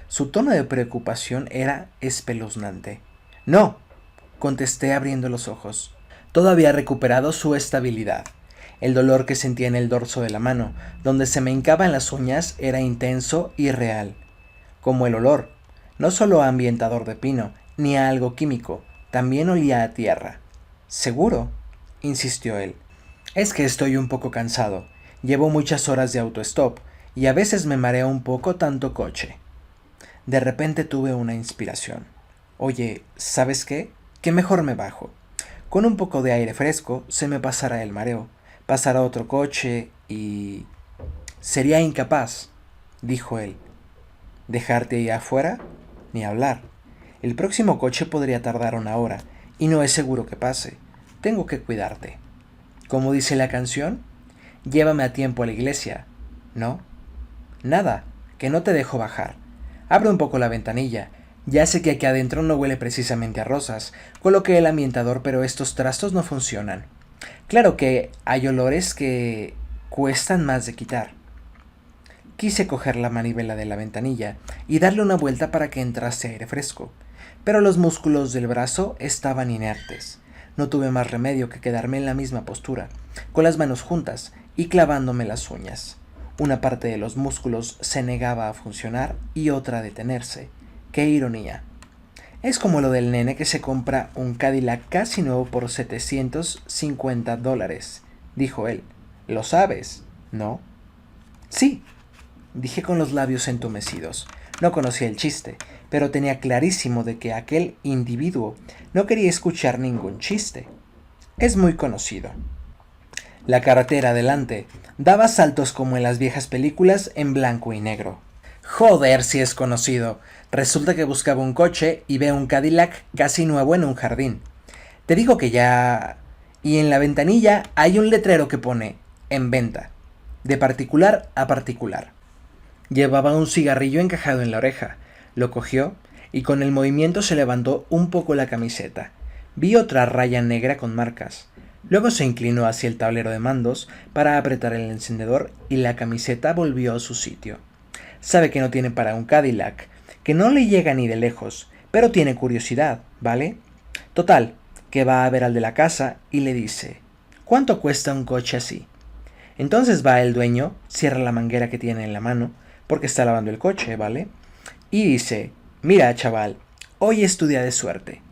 Su tono de preocupación era espeluznante. No, contesté abriendo los ojos. Todo había recuperado su estabilidad. El dolor que sentía en el dorso de la mano, donde se me hincaban las uñas, era intenso y real. Como el olor, no solo a ambientador de pino, ni a algo químico, también olía a tierra. ¿Seguro?, insistió él. Es que estoy un poco cansado. Llevo muchas horas de autostop, y a veces me marea un poco tanto coche. De repente tuve una inspiración. Oye, ¿sabes qué? Que mejor me bajo. Con un poco de aire fresco se me pasará el mareo. Pasará otro coche y... Sería incapaz, dijo él. ¿Dejarte ahí afuera? Ni hablar. El próximo coche podría tardar 1 hora, y no es seguro que pase. Tengo que cuidarte. ¿Cómo dice la canción? Llévame a tiempo a la iglesia. ¿No? Nada, que no te dejo bajar. Abre un poco la ventanilla. Ya sé que aquí adentro no huele precisamente a rosas. Coloqué el ambientador, pero estos trastos no funcionan. Claro que hay olores que cuestan más de quitar. Quise coger la manivela de la ventanilla y darle una vuelta para que entrase aire fresco, pero los músculos del brazo estaban inertes. No tuve más remedio que quedarme en la misma postura, con las manos juntas y clavándome las uñas. Una parte de los músculos se negaba a funcionar y otra a detenerse. ¡Qué ironía! Es como lo del nene que se compra un Cadillac casi nuevo por $750, dijo él. ¿Lo sabes, no? Sí, dije con los labios entumecidos. No conocía el chiste, pero tenía clarísimo de que aquel individuo no quería escuchar ningún chiste. Es muy conocido. La carretera adelante daba saltos como en las viejas películas en blanco y negro. Joder, si es conocido. Resulta que buscaba un coche y ve un Cadillac casi nuevo en un jardín. Te digo que ya... Y en la ventanilla hay un letrero que pone en venta, de particular a particular. Llevaba un cigarrillo encajado en la oreja. Lo cogió y con el movimiento se levantó un poco la camiseta. Vi otra raya negra con marcas. Luego se inclinó hacia el tablero de mandos para apretar el encendedor y la camiseta volvió a su sitio. Sabe que no tiene para un Cadillac, que no le llega ni de lejos, pero tiene curiosidad, ¿vale? Total, que va a ver al de la casa y le dice: ¿cuánto cuesta un coche así? Entonces va el dueño, cierra la manguera que tiene en la mano, porque está lavando el coche, ¿vale? Y dice: mira, chaval, hoy es tu día de suerte.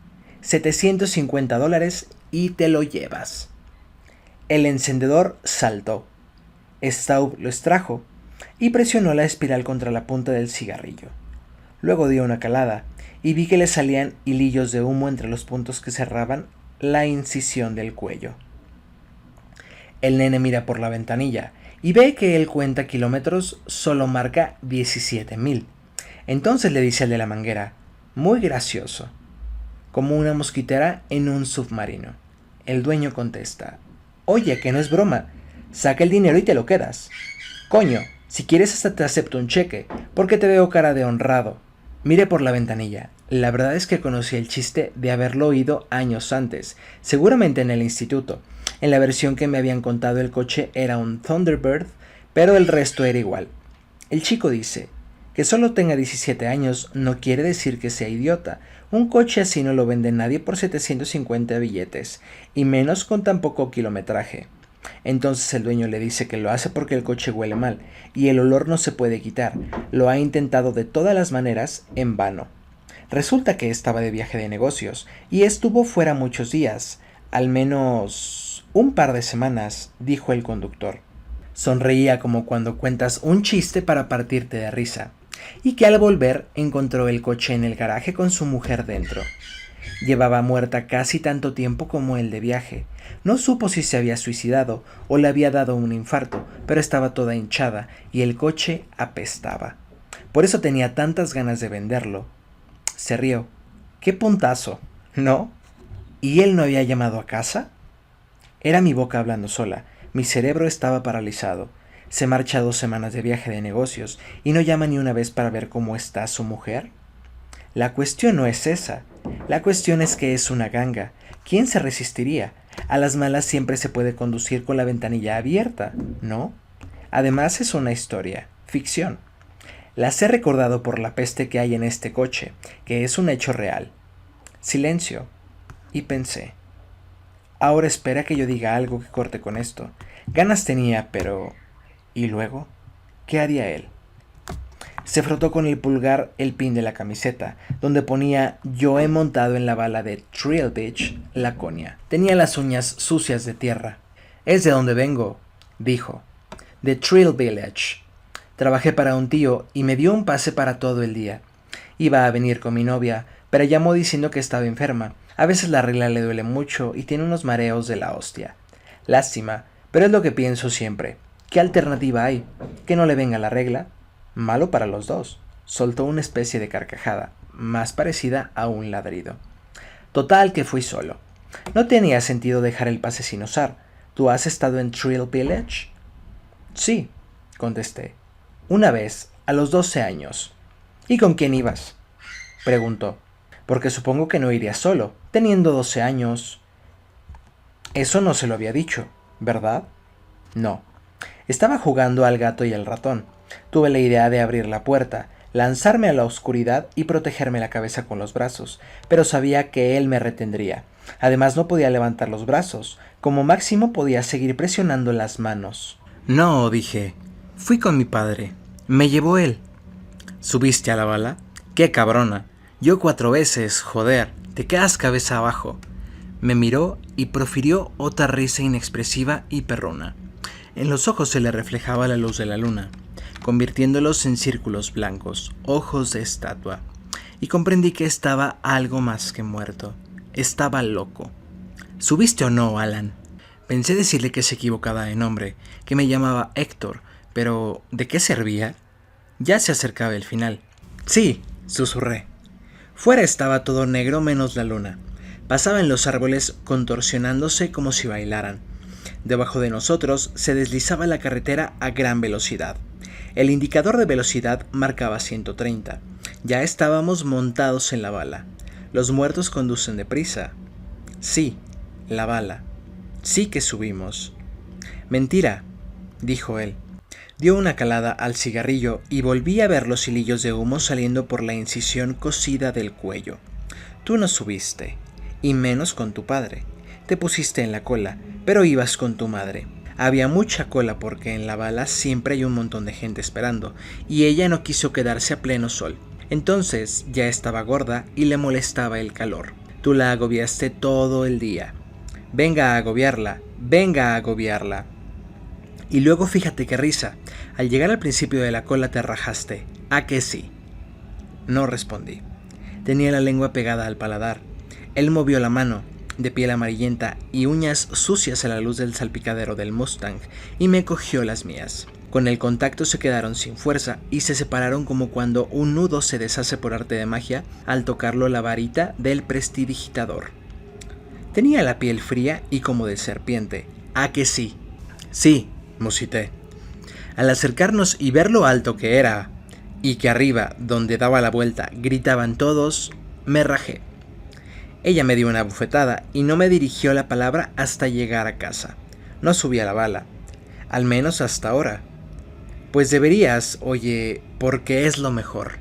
$750 y te lo llevas. El encendedor saltó. Staub lo extrajo y presionó la espiral contra la punta del cigarrillo. Luego dio una calada y vi que le salían hilillos de humo entre los puntos que cerraban la incisión del cuello. El nene mira por la ventanilla y ve que el cuenta kilómetros solo marca 17,000. Entonces le dice al de la manguera: muy gracioso. Como una mosquitera en un submarino. El dueño contesta: oye, que no es broma, saca el dinero y te lo quedas. Coño, si quieres hasta te acepto un cheque, porque te veo cara de honrado. Mire por la ventanilla. La verdad es que conocí el chiste de haberlo oído años antes, seguramente en el instituto. En la versión que me habían contado el coche era un Thunderbird, pero el resto era igual. El chico dice: que solo tenga 17 años no quiere decir que sea idiota. Un coche así no lo vende nadie por 750 billetes, y menos con tan poco kilometraje. Entonces el dueño le dice que lo hace porque el coche huele mal, y el olor no se puede quitar. Lo ha intentado de todas las maneras, en vano. Resulta que estaba de viaje de negocios, y estuvo fuera muchos días, al menos un par de semanas, dijo el conductor. Sonreía como cuando cuentas un chiste para partirte de risa, y que al volver encontró el coche en el garaje con su mujer dentro. Llevaba muerta casi tanto tiempo como el de viaje. No supo si se había suicidado o le había dado un infarto, pero estaba toda hinchada y el coche apestaba. Por eso tenía tantas ganas de venderlo. Se rió. ¡Qué puntazo! ¿No? ¿Y él no había llamado a casa? Era mi boca hablando sola. Mi cerebro estaba paralizado. Se marcha 2 semanas de viaje de negocios y no llama ni una vez para ver cómo está su mujer. La cuestión no es esa. La cuestión es que es una ganga. ¿Quién se resistiría? A las malas siempre se puede conducir con la ventanilla abierta, ¿no? Además es una historia, ficción. Las he recordado por la peste que hay en este coche, que es un hecho real. Silencio. Y pensé: ahora espera que yo diga algo que corte con esto. Ganas tenía, pero... ¿y luego? ¿Qué haría él? Se frotó con el pulgar el pin de la camiseta, donde ponía: yo he montado en la bala de Trill Beach, Laconia. Tenía las uñas sucias de tierra. Es de donde vengo, dijo. De Trill Village. Trabajé para un tío y me dio un pase para todo el día. Iba a venir con mi novia, pero llamó diciendo que estaba enferma. A veces la regla le duele mucho y tiene unos mareos de la hostia. Lástima, pero es lo que pienso siempre. ¿Qué alternativa hay? ¿Que no le venga la regla? Malo para los dos. Soltó una especie de carcajada, más parecida a un ladrido. Total que fui solo. No tenía sentido dejar el pase sin usar. ¿Tú has estado en Trill Village? Sí, contesté. Una vez, a los 12 años. ¿Y con quién ibas? Preguntó. Porque supongo que no iría solo, teniendo 12 años. Eso no se lo había dicho, ¿verdad? No. Estaba jugando al gato y al ratón. Tuve la idea de abrir la puerta, lanzarme a la oscuridad y protegerme la cabeza con los brazos, pero sabía que él me retendría. Además no podía levantar los brazos, como máximo podía seguir presionando las manos. No, dije. Fui con mi padre. Me llevó él. ¿Subiste a la bala? ¡Qué cabrona! Yo 4 veces, joder, te quedas cabeza abajo. Me miró y profirió otra risa inexpresiva y perrona. En los ojos se le reflejaba la luz de la luna, convirtiéndolos en círculos blancos, ojos de estatua. Y comprendí que estaba algo más que muerto. Estaba loco. ¿Subiste o no, Alan? Pensé decirle que se equivocaba de nombre, que me llamaba Héctor, pero ¿de qué servía? Ya se acercaba el final. Sí, susurré. Fuera estaba todo negro menos la luna. Pasaban los árboles contorsionándose como si bailaran. Debajo de nosotros se deslizaba la carretera a gran velocidad. El indicador de velocidad marcaba 130. Ya estábamos montados en la bala. Los muertos conducen deprisa. Sí, la bala. Sí que subimos. Mentira, dijo él. Dio una calada al cigarrillo y volví a ver los hilillos de humo saliendo por la incisión cosida del cuello. Tú no subiste, y menos con tu padre. Te pusiste en la cola, pero ibas con tu madre. Había mucha cola porque en la bala siempre hay un montón de gente esperando, y ella no quiso quedarse a pleno sol. Entonces ya estaba gorda y le molestaba el calor. Tú la agobiaste todo el día. Venga a agobiarla, venga a agobiarla. Y luego fíjate qué risa. Al llegar al principio de la cola te rajaste. ¿A que sí? No respondí. Tenía la lengua pegada al paladar. Él movió la mano, de piel amarillenta y uñas sucias a la luz del salpicadero del Mustang, y me cogió las mías. Con el contacto se quedaron sin fuerza y se separaron como cuando un nudo se deshace por arte de magia al tocarlo la varita del prestidigitador. Tenía la piel fría y como de serpiente. ¿A que sí? Sí, musité. Al acercarnos y ver lo alto que era, y que arriba, donde daba la vuelta, gritaban todos, me rajé. Ella me dio una bufetada y no me dirigió la palabra hasta llegar a casa. No subí a la bala, al menos hasta ahora. Pues deberías, oye, porque es lo mejor.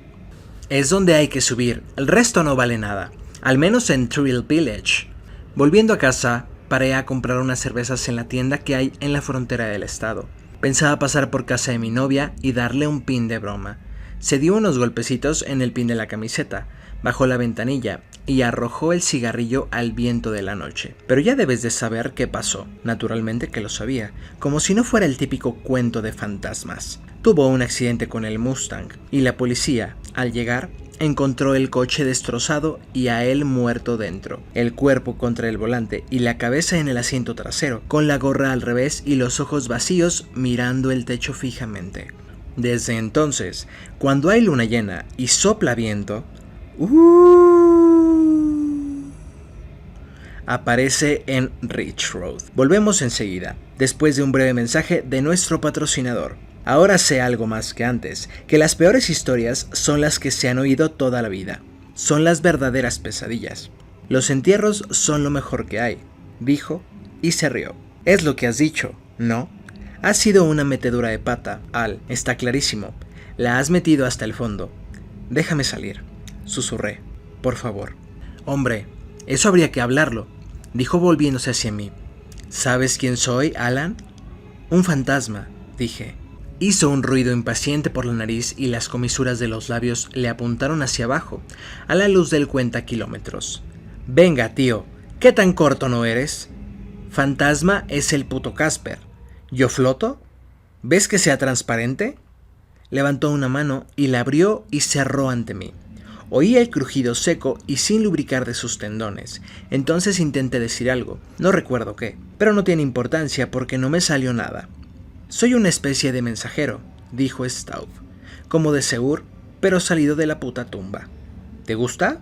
Es donde hay que subir, el resto no vale nada, al menos en Thrill Village. Volviendo a casa, paré a comprar unas cervezas en la tienda que hay en la frontera del estado. Pensaba pasar por casa de mi novia y darle un pin de broma. Se dio unos golpecitos en el pin de la camiseta, bajó la ventanilla y arrojó el cigarrillo al viento de la noche. Pero ya debes de saber qué pasó. Naturalmente que lo sabía, como si no fuera el típico cuento de fantasmas. Tuvo un accidente con el Mustang y la policía, al llegar, encontró el coche destrozado y a él muerto dentro, el cuerpo contra el volante y la cabeza en el asiento trasero, con la gorra al revés y los ojos vacíos mirando el techo fijamente. Desde entonces, cuando hay luna llena y sopla viento, aparece en Rich Road. Volvemos enseguida, después de un breve mensaje de nuestro patrocinador. Ahora sé algo más que antes, que las peores historias son las que se han oído toda la vida. Son las verdaderas pesadillas. Los entierros son lo mejor que hay, dijo y se rió. Es lo que has dicho, ¿no? Ha sido una metedura de pata, Al, está clarísimo. La has metido hasta el fondo. Déjame salir, susurré. Por favor. Hombre, eso habría que hablarlo, dijo volviéndose hacia mí. ¿Sabes quién soy, Alan? Un fantasma, dije. Hizo un ruido impaciente por la nariz y las comisuras de los labios le apuntaron hacia abajo, a la luz del cuentakilómetros. Venga, tío, ¿qué tan corto no eres? Fantasma es el puto Casper. ¿Yo floto? ¿Ves que sea transparente? Levantó una mano y la abrió y cerró ante mí. Oí el crujido seco y sin lubricar de sus tendones. Entonces intenté decir algo, no recuerdo qué, pero no tiene importancia porque no me salió nada. Soy una especie de mensajero, dijo Staub, como de Segur, pero salido de la puta tumba. ¿Te gusta?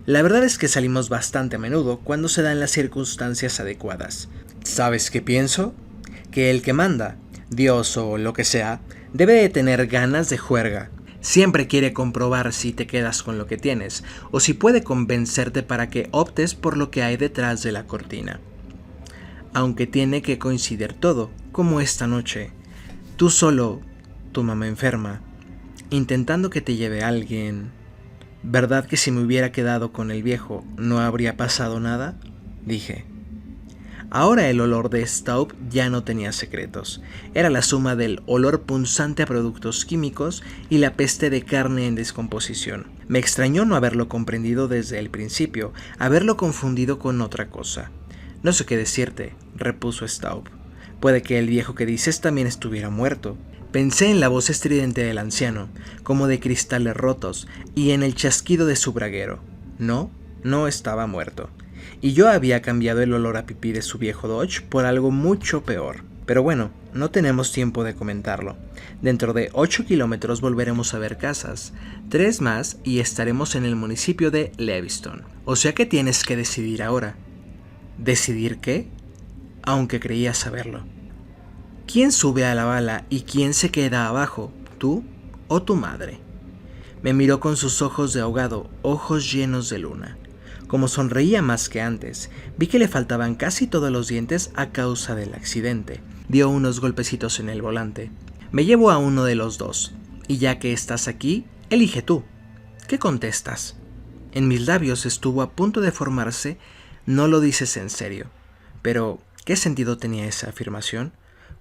La verdad es que salimos bastante a menudo cuando se dan las circunstancias adecuadas. ¿Sabes qué pienso? Que el que manda, Dios o lo que sea, debe de tener ganas de juerga. Siempre quiere comprobar si te quedas con lo que tienes, o si puede convencerte para que optes por lo que hay detrás de la cortina. Aunque tiene que coincidir todo, como esta noche. Tú solo, tu mamá enferma, intentando que te lleve alguien. ¿Verdad que si me hubiera quedado con el viejo no habría pasado nada? Dije. Ahora el olor de Staub ya no tenía secretos. Era la suma del olor punzante a productos químicos y la peste de carne en descomposición. Me extrañó no haberlo comprendido desde el principio, haberlo confundido con otra cosa. No sé qué decirte, repuso Staub. Puede que el viejo que dices también estuviera muerto. Pensé en la voz estridente del anciano, como de cristales rotos, y en el chasquido de su braguero. No, no estaba muerto. Y yo había cambiado el olor a pipí de su viejo Dodge por algo mucho peor. Pero bueno, no tenemos tiempo de comentarlo. Dentro de 8 kilómetros volveremos a ver casas, 3 más y estaremos en el municipio de Leviston. O sea que tienes que decidir ahora. ¿Decidir qué? Aunque creía saberlo. ¿Quién sube a la bala y quién se queda abajo? ¿Tú o tu madre? Me miró con sus ojos de ahogado, ojos llenos de luna. Como sonreía más que antes, vi que le faltaban casi todos los dientes a causa del accidente. Dio unos golpecitos en el volante. Me llevo a uno de los dos, y ya que estás aquí, elige tú. ¿Qué contestas? En mis labios estuvo a punto de formarse, no lo dices en serio. Pero, ¿qué sentido tenía esa afirmación?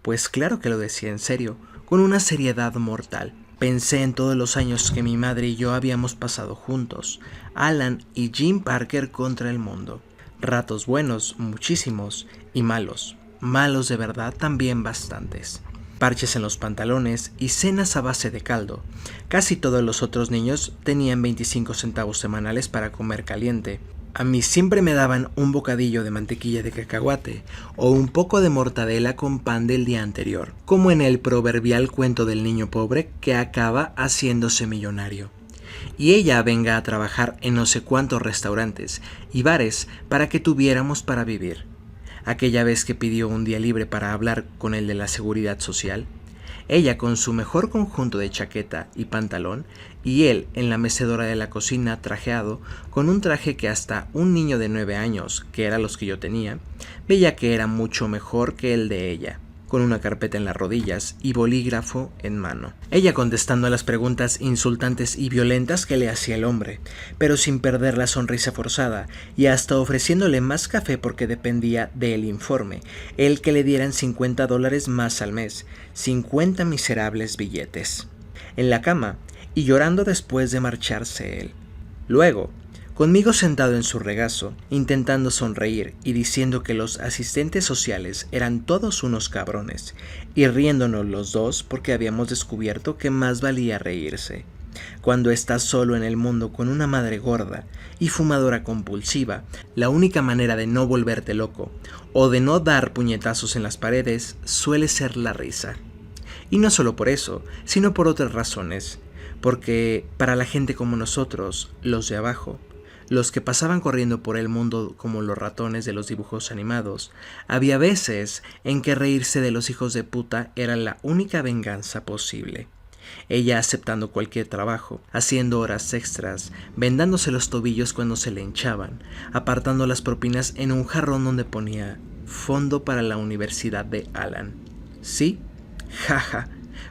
Pues claro que lo decía en serio, con una seriedad mortal. Pensé en todos los años que mi madre y yo habíamos pasado juntos, Alan y Jim Parker contra el mundo. Ratos buenos, muchísimos, y malos. Malos de verdad también bastantes. Parches en los pantalones y cenas a base de caldo. Casi todos los otros niños tenían 25 centavos semanales para comer caliente. A mí siempre me daban un bocadillo de mantequilla de cacahuate o un poco de mortadela con pan del día anterior, como en el proverbial cuento del niño pobre que acaba haciéndose millonario. Y ella venga a trabajar en no sé cuántos restaurantes y bares para que tuviéramos para vivir. Aquella vez que pidió un día libre para hablar con el de la seguridad social, ella con su mejor conjunto de chaqueta y pantalón, y él en la mecedora de la cocina trajeado, con un traje que hasta un niño de 9 años, que era los que yo tenía, veía que era mucho mejor que el de ella, con una carpeta en las rodillas y bolígrafo en mano. Ella contestando a las preguntas insultantes y violentas que le hacía el hombre, pero sin perder la sonrisa forzada, y hasta ofreciéndole más café porque dependía del informe, el que le dieran $50 más al mes, 50 miserables billetes. En la cama, y llorando después de marcharse él. Luego, conmigo sentado en su regazo, intentando sonreír y diciendo que los asistentes sociales eran todos unos cabrones, y riéndonos los dos porque habíamos descubierto que más valía reírse. Cuando estás solo en el mundo con una madre gorda y fumadora compulsiva, la única manera de no volverte loco o de no dar puñetazos en las paredes suele ser la risa. Y no solo por eso, sino por otras razones. Porque para la gente como nosotros, los de abajo, los que pasaban corriendo por el mundo como los ratones de los dibujos animados, había veces en que reírse de los hijos de puta era la única venganza posible. Ella aceptando cualquier trabajo, haciendo horas extras, vendándose los tobillos cuando se le hinchaban, apartando las propinas en un jarrón donde ponía fondo para la universidad de Alan. ¿Sí? Jaja.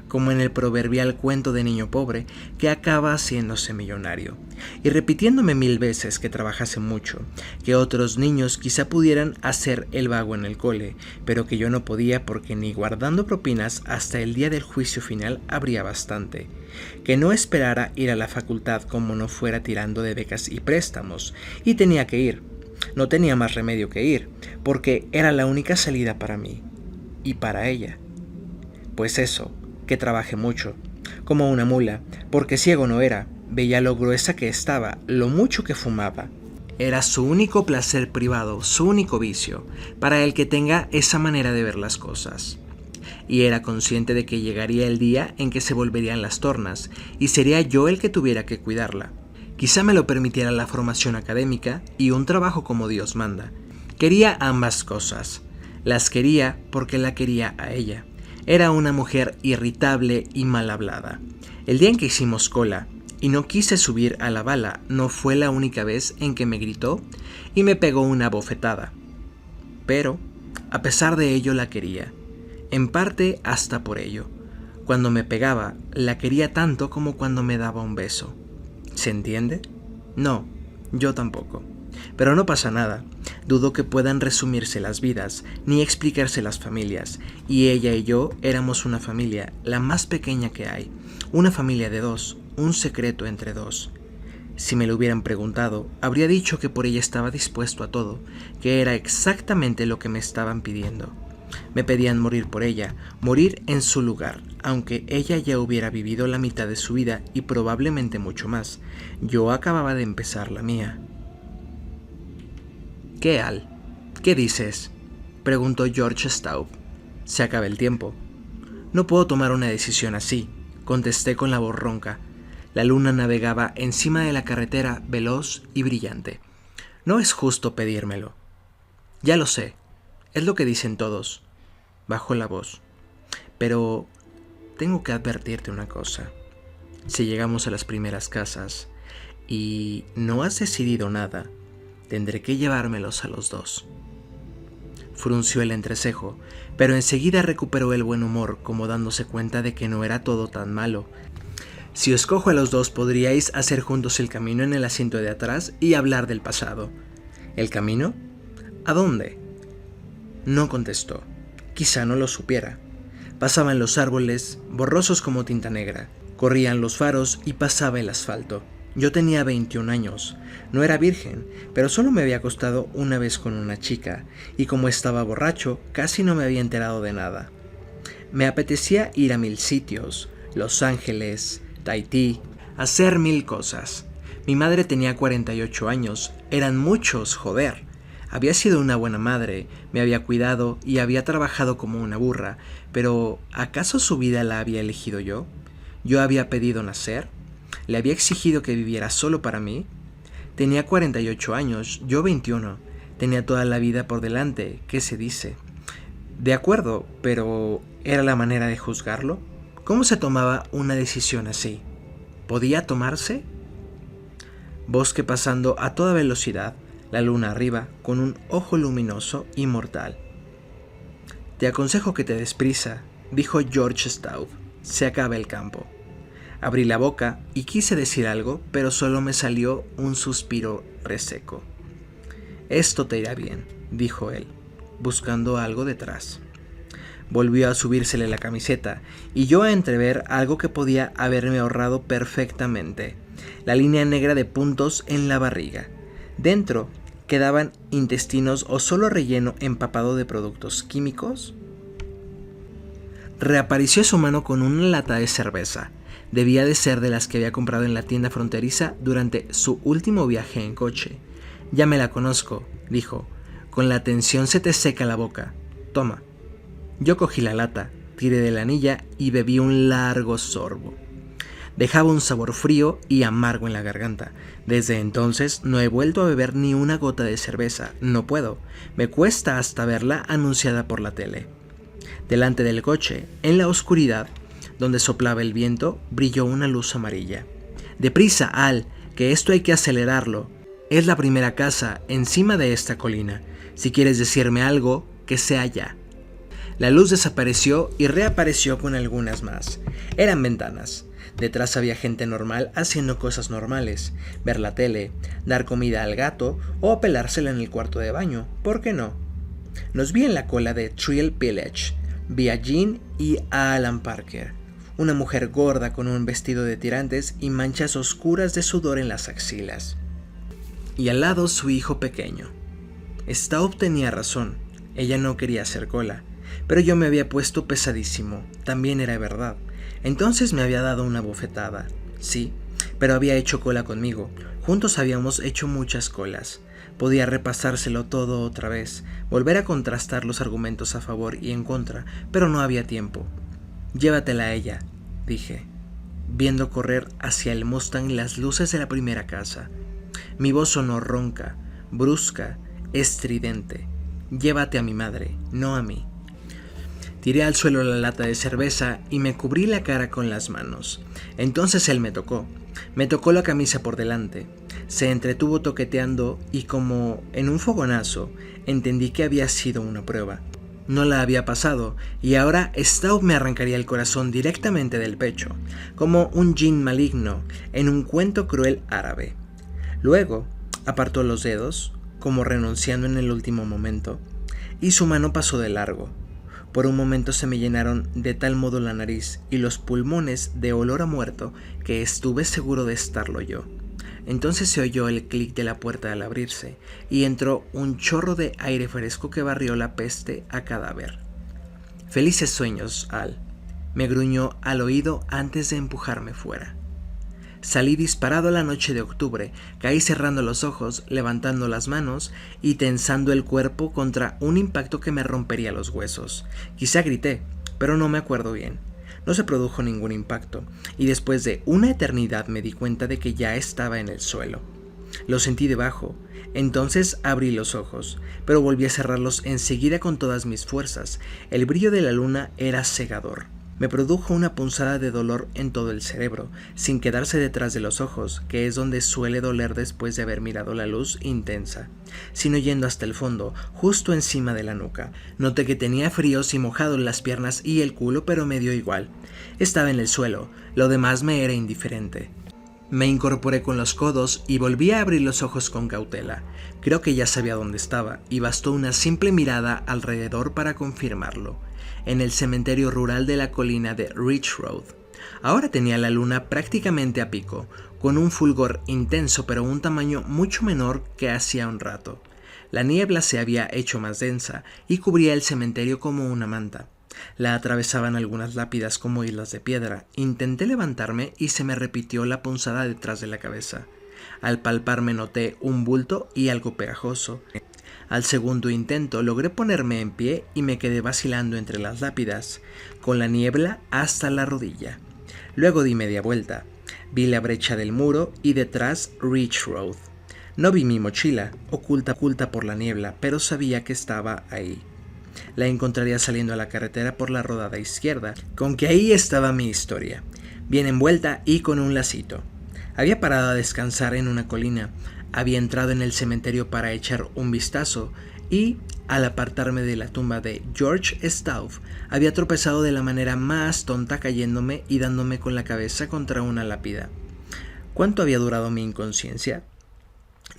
Como en el proverbial cuento de niño pobre que acaba haciéndose millonario, y repitiéndome 1000 veces que trabajase mucho, que otros niños quizá pudieran hacer el vago en el cole, pero que yo no podía porque ni guardando propinas hasta el día del juicio final habría bastante, que no esperara ir a la facultad como no fuera tirando de becas y préstamos, y tenía que ir, no tenía más remedio que ir, porque era la única salida para mí, y para ella. Pues eso, que trabajé mucho, como una mula, porque ciego no era, veía lo gruesa que estaba, lo mucho que fumaba. Era su único placer privado, su único vicio, para el que tenga esa manera de ver las cosas. Y era consciente de que llegaría el día en que se volverían las tornas, y sería yo el que tuviera que cuidarla. Quizá me lo permitiera la formación académica y un trabajo como Dios manda. Quería ambas cosas. Las quería porque la quería a ella. Era una mujer irritable y mal hablada. El día en que hicimos cola y no quise subir a la bala no fue la única vez en que me gritó y me pegó una bofetada. Pero, a pesar de ello, la quería. En parte hasta por ello. Cuando me pegaba, la quería tanto como cuando me daba un beso. ¿Se entiende? No, yo tampoco. Pero no pasa nada. Dudo que puedan resumirse las vidas, ni explicarse las familias, y ella y yo éramos una familia, la más pequeña que hay, una familia de 2, un secreto entre 2. Si me lo hubieran preguntado, habría dicho que por ella estaba dispuesto a todo, que era exactamente lo que me estaban pidiendo. Me pedían morir por ella, morir en su lugar, aunque ella ya hubiera vivido la mitad de su vida y probablemente mucho más. Yo acababa de empezar la mía. ¿Qué, Al? ¿Qué dices?, preguntó George Staub. Se acaba el tiempo. No puedo tomar una decisión así, contesté con la voz ronca. La luna navegaba encima de la carretera veloz y brillante. No es justo pedírmelo. Ya lo sé, es lo que dicen todos. Bajó la voz. Pero tengo que advertirte una cosa. Si llegamos a las primeras casas y no has decidido nada, Tendré que llevármelos a los dos. Frunció el entrecejo, pero enseguida recuperó el buen humor, como dándose cuenta de que no era todo tan malo. Si os cojo a los dos, podríais hacer juntos el camino en el asiento de atrás y hablar del pasado. ¿El camino? ¿A dónde? No contestó. Quizá no lo supiera. Pasaban los árboles, borrosos como tinta negra. Corrían los faros y pasaba el asfalto. Yo tenía 21 años. No era virgen, pero solo me había acostado una vez con una chica, y como estaba borracho, casi no me había enterado de nada. Me apetecía ir a 1000 sitios, Los Ángeles, Tahití, hacer 1000 cosas. Mi madre tenía 48 años, eran muchos, joder. Había sido una buena madre, me había cuidado y había trabajado como una burra, pero ¿acaso su vida la había elegido yo? ¿Yo había pedido nacer? ¿Le había exigido que viviera solo para mí? Tenía 48 años, yo 21. Tenía toda la vida por delante, ¿qué se dice? De acuerdo, pero ¿era la manera de juzgarlo? ¿Cómo se tomaba una decisión así? ¿Podía tomarse? Bosque pasando a toda velocidad, la luna arriba, con un ojo luminoso y mortal. Te aconsejo que te des prisa, dijo George Staub. Se acaba el campo. Abrí la boca y quise decir algo, pero solo me salió un suspiro reseco. Esto te irá bien, dijo él, buscando algo detrás. Volvió a subírsele la camiseta y yo a entrever algo que podía haberme ahorrado perfectamente: la línea negra de puntos en la barriga. Dentro quedaban intestinos o solo relleno empapado de productos químicos. Reapareció su mano con una lata de cerveza. Debía de ser de las que había comprado en la tienda fronteriza durante su último viaje en coche. Ya me la conozco, dijo. Con la tensión se te seca la boca. Toma. Yo cogí la lata, tiré de la anilla y bebí un largo sorbo. Dejaba un sabor frío y amargo en la garganta. Desde entonces no he vuelto a beber ni una gota de cerveza. No puedo. Me cuesta hasta verla anunciada por la tele. Delante del coche, en la oscuridad, donde soplaba el viento, brilló una luz amarilla. «Deprisa, Al, que esto hay que acelerarlo. Es la primera casa encima de esta colina. Si quieres decirme algo, que sea ya». La luz desapareció y reapareció con algunas más. Eran ventanas. Detrás había gente normal haciendo cosas normales: ver la tele, dar comida al gato o pelársela en el cuarto de baño. ¿Por qué no? Nos vi en la cola de Trill Village. Vi a Jean y a Alan Parker, una mujer gorda con un vestido de tirantes y manchas oscuras de sudor en las axilas. Y al lado su hijo pequeño. Staub tenía razón, ella no quería hacer cola, pero yo me había puesto pesadísimo, también era verdad. Entonces me había dado una bofetada, sí, pero había hecho cola conmigo, juntos habíamos hecho muchas colas. Podía repasárselo todo otra vez, volver a contrastar los argumentos a favor y en contra, pero no había tiempo. «Llévatela a ella», dije, viendo correr hacia el Mustang las luces de la primera casa. Mi voz sonó ronca, brusca, estridente. «Llévate a mi madre, no a mí». Tiré al suelo la lata de cerveza y me cubrí la cara con las manos. Entonces él me tocó la camisa por delante. Se entretuvo toqueteando y, como en un fogonazo, entendí que había sido una prueba. No la había pasado y ahora Staub me arrancaría el corazón directamente del pecho, como un djinn maligno en un cuento cruel árabe. Luego apartó los dedos, como renunciando en el último momento, y su mano pasó de largo. Por un momento se me llenaron de tal modo la nariz y los pulmones de olor a muerto que estuve seguro de estarlo yo. Entonces se oyó el clic de la puerta al abrirse y entró un chorro de aire fresco que barrió la peste a cadáver. «Felices sueños, Al», me gruñó al oído antes de empujarme fuera. Salí disparado la noche de octubre, caí cerrando los ojos, levantando las manos y tensando el cuerpo contra un impacto que me rompería los huesos. Quizá grité, pero no me acuerdo bien. No se produjo ningún impacto, y después de una eternidad me di cuenta de que ya estaba en el suelo. Lo sentí debajo, entonces abrí los ojos, pero volví a cerrarlos enseguida con todas mis fuerzas. El brillo de la luna era cegador. Me produjo una punzada de dolor en todo el cerebro, sin quedarse detrás de los ojos, que es donde suele doler después de haber mirado la luz intensa, sino yendo hasta el fondo, justo encima de la nuca. Noté que tenía fríos y mojado en las piernas y el culo, pero me dio igual. Estaba en el suelo, lo demás me era indiferente. Me incorporé con los codos y volví a abrir los ojos con cautela. Creo que ya sabía dónde estaba, y bastó una simple mirada alrededor para confirmarlo. En el cementerio rural de la colina de Ridge Road. Ahora tenía la luna prácticamente a pico, con un fulgor intenso pero un tamaño mucho menor que hacía un rato. La niebla se había hecho más densa y cubría el cementerio como una manta. La atravesaban algunas lápidas como islas de piedra. Intenté levantarme y se me repitió la punzada detrás de la cabeza. Al palparme noté un bulto y algo pegajoso. Al segundo intento logré ponerme en pie y me quedé vacilando entre las lápidas, con la niebla hasta la rodilla. Luego di media vuelta. Vi la brecha del muro y detrás Ridge Road. No vi mi mochila, oculta por la niebla, pero sabía que estaba ahí. La encontraría saliendo a la carretera por la rodada izquierda, con que ahí estaba mi historia, bien envuelta y con un lacito. Había parado a descansar en una colina, había entrado en el cementerio para echar un vistazo y, al apartarme de la tumba de George Stauf, había tropezado de la manera más tonta cayéndome y dándome con la cabeza contra una lápida. ¿Cuánto había durado mi inconsciencia?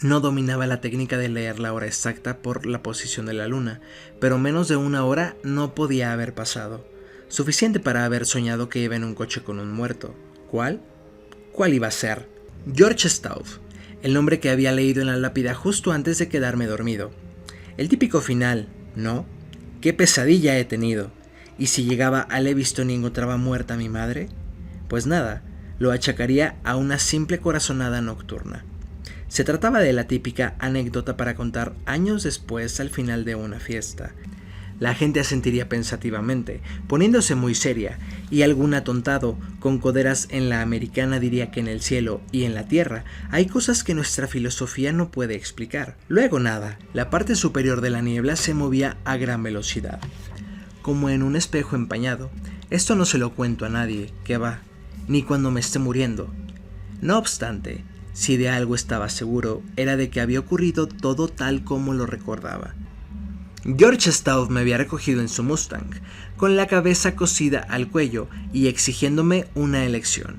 No dominaba la técnica de leer la hora exacta por la posición de la luna, pero menos de una hora no podía haber pasado. Suficiente para haber soñado que iba en un coche con un muerto. ¿Cuál? ¿Cuál iba a ser? George Stauf, el nombre que había leído en la lápida justo antes de quedarme dormido. El típico final, ¿no? ¡Qué pesadilla he tenido! ¿Y si llegaba a Leviston y encontraba muerta a mi madre? Pues nada, lo achacaría a una simple corazonada nocturna. Se trataba de la típica anécdota para contar años después al final de una fiesta. La gente asentiría pensativamente, poniéndose muy seria, y algún atontado con coderas en la americana diría que en el cielo y en la tierra hay cosas que nuestra filosofía no puede explicar. Luego nada, la parte superior de la niebla se movía a gran velocidad, como en un espejo empañado. Esto no se lo cuento a nadie, que va, ni cuando me esté muriendo. No obstante, si de algo estaba seguro, era de que había ocurrido todo tal como lo recordaba. George Stauf me había recogido en su Mustang, con la cabeza cosida al cuello y exigiéndome una elección.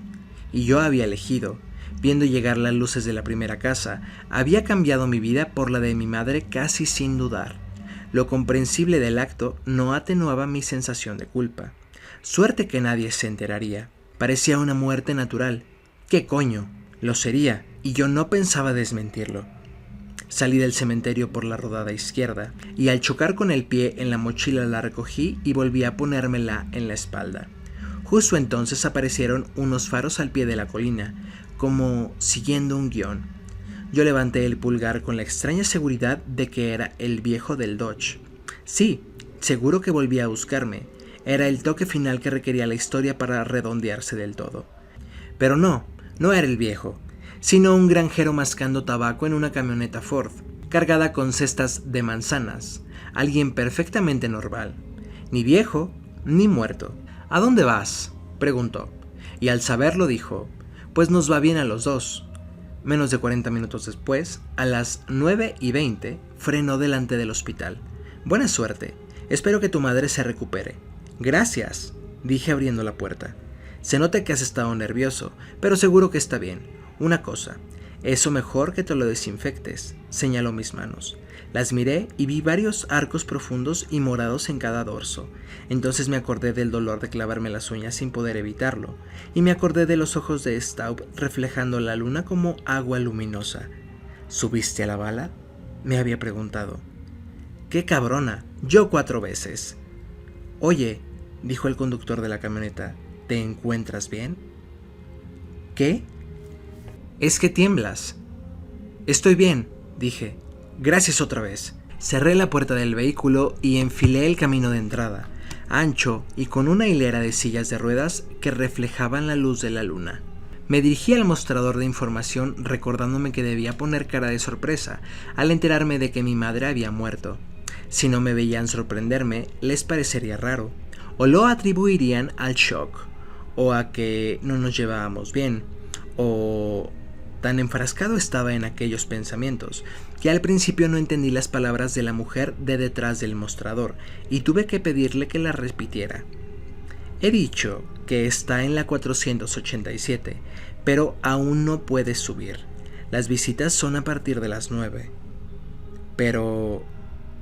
Y yo había elegido. Viendo llegar las luces de la primera casa, había cambiado mi vida por la de mi madre casi sin dudar. Lo comprensible del acto no atenuaba mi sensación de culpa. Suerte que nadie se enteraría. Parecía una muerte natural. ¿Qué coño? Lo sería, y yo no pensaba desmentirlo. Salí del cementerio por la rodada izquierda, y al chocar con el pie en la mochila la recogí y volví a ponérmela en la espalda. Justo entonces aparecieron unos faros al pie de la colina, como siguiendo un guión. Yo levanté el pulgar con la extraña seguridad de que era el viejo del Dodge. Sí, seguro que volvía a buscarme. Era el toque final que requería la historia para redondearse del todo. Pero no era el viejo, sino un granjero mascando tabaco en una camioneta Ford, cargada con cestas de manzanas. Alguien perfectamente normal. Ni viejo, ni muerto. ¿A dónde vas?, preguntó. Y al saberlo dijo, pues nos va bien a los dos. Menos de 40 minutos después, a las 9:20, frenó delante del hospital. Buena suerte. Espero que tu madre se recupere. Gracias, dije abriendo la puerta. Se nota que has estado nervioso, pero seguro que está bien. Una cosa, eso mejor que te lo desinfectes, señaló mis manos. Las miré y vi varios arcos profundos y morados en cada dorso. Entonces me acordé del dolor de clavarme las uñas sin poder evitarlo, y me acordé de los ojos de Staub reflejando la luna como agua luminosa. ¿Subiste a la bala?, me había preguntado. ¡Qué cabrona! Yo 4 veces. Oye, dijo el conductor de la camioneta, ¿te encuentras bien? ¿Qué? Es que tiemblas. Estoy bien, dije. Gracias otra vez. Cerré la puerta del vehículo y enfilé el camino de entrada, ancho y con una hilera de sillas de ruedas que reflejaban la luz de la luna. Me dirigí al mostrador de información recordándome que debía poner cara de sorpresa al enterarme de que mi madre había muerto. Si no me veían sorprenderme, les parecería raro. O lo atribuirían al shock, o a que no nos llevábamos bien, o tan enfrascado estaba en aquellos pensamientos, que al principio no entendí las palabras de la mujer de detrás del mostrador, y tuve que pedirle que las repitiera. He dicho que está en la 487, pero aún no puedes subir. Las visitas son a partir de las 9. Pero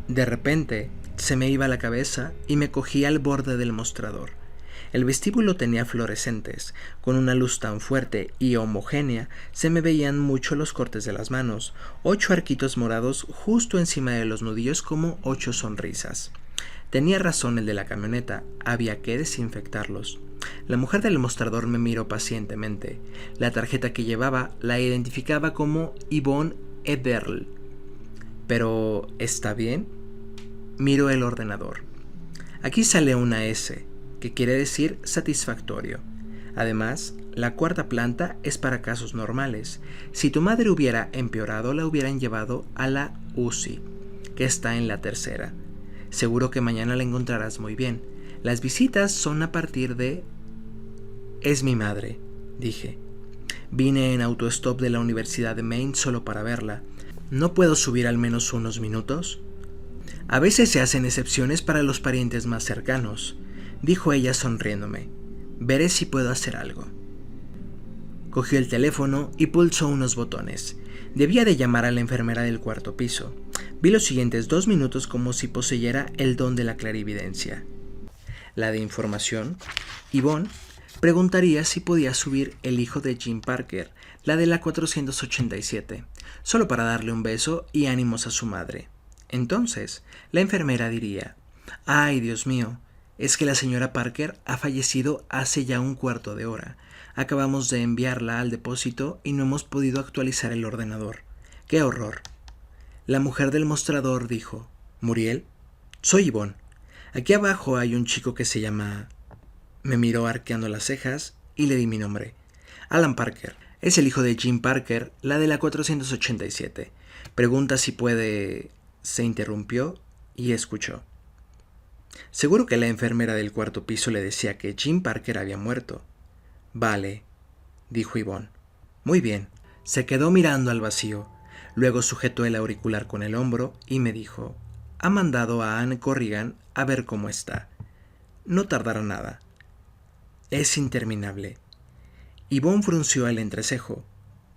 de repente se me iba la cabeza y me cogí al borde del mostrador. El vestíbulo tenía fluorescentes. Con una luz tan fuerte y homogénea se me veían mucho los cortes de las manos, 8 arquitos morados justo encima de los nudillos como 8 sonrisas. Tenía razón el de la camioneta, había que desinfectarlos. La mujer del mostrador me miró pacientemente. La tarjeta que llevaba la identificaba como Yvonne Ederl. ¿Pero está bien? Miro el ordenador. Aquí sale una S, que quiere decir satisfactorio. Además, la 4ª planta es para casos normales. Si tu madre hubiera empeorado, la hubieran llevado a la UCI, que está en la 3ª. Seguro que mañana la encontrarás muy bien. Las visitas son a partir de... Es mi madre, dije. Vine en autostop de la Universidad de Maine solo para verla. ¿No puedo subir al menos unos minutos? A veces se hacen excepciones para los parientes más cercanos, dijo ella sonriéndome. Veré si puedo hacer algo. Cogió el teléfono y pulsó unos botones. Debía de llamar a la enfermera del 4º piso. Vi los siguientes 2 minutos como si poseyera el don de la clarividencia. La de información. Yvonne preguntaría si podía subir el hijo de Jim Parker, la de la 487, solo para darle un beso y ánimos a su madre. Entonces, la enfermera diría: «Ay, Dios mío, es que la señora Parker ha fallecido hace ya un cuarto de hora. Acabamos de enviarla al depósito y no hemos podido actualizar el ordenador. ¡Qué horror!». La mujer del mostrador dijo: «Muriel, soy Yvonne. Aquí abajo hay un chico que se llama...». Me miró arqueando las cejas y le di mi nombre. «Alan Parker. Es el hijo de Jim Parker, la de la 487. Pregunta si puede...». Se interrumpió y escuchó. Seguro que la enfermera del 4º piso le decía que Jim Parker había muerto. «Vale», dijo Yvonne. «Muy bien». Se quedó mirando al vacío. Luego sujetó el auricular con el hombro y me dijo: «Ha mandado a Anne Corrigan a ver cómo está. No tardará nada. Es interminable». Yvonne frunció el entrecejo.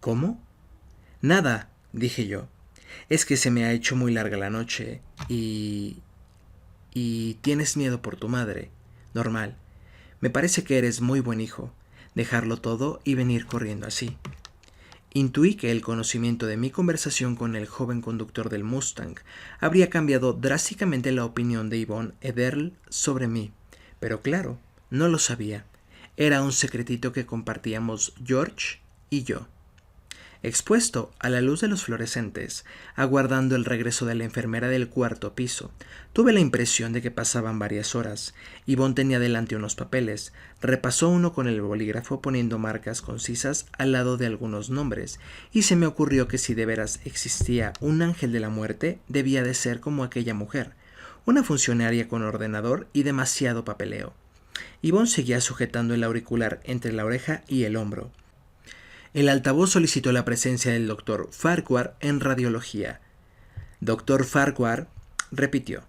«¿Cómo?». «Nada», dije yo. «Es que se me ha hecho muy larga la noche y tienes miedo por tu madre. Normal. Me parece que eres muy buen hijo. Dejarlo todo y venir corriendo así». Intuí que el conocimiento de mi conversación con el joven conductor del Mustang habría cambiado drásticamente la opinión de Yvonne Ederl sobre mí, pero claro, no lo sabía. Era un secretito que compartíamos George y yo. Expuesto a la luz de los fluorescentes, aguardando el regreso de la enfermera del 4º piso, tuve la impresión de que pasaban varias horas. Yvonne tenía delante unos papeles, repasó uno con el bolígrafo poniendo marcas concisas al lado de algunos nombres, y se me ocurrió que si de veras existía un ángel de la muerte, debía de ser como aquella mujer, una funcionaria con ordenador y demasiado papeleo. Yvonne seguía sujetando el auricular entre la oreja y el hombro. El altavoz solicitó la presencia del doctor Farquhar en radiología. Doctor Farquhar repitió.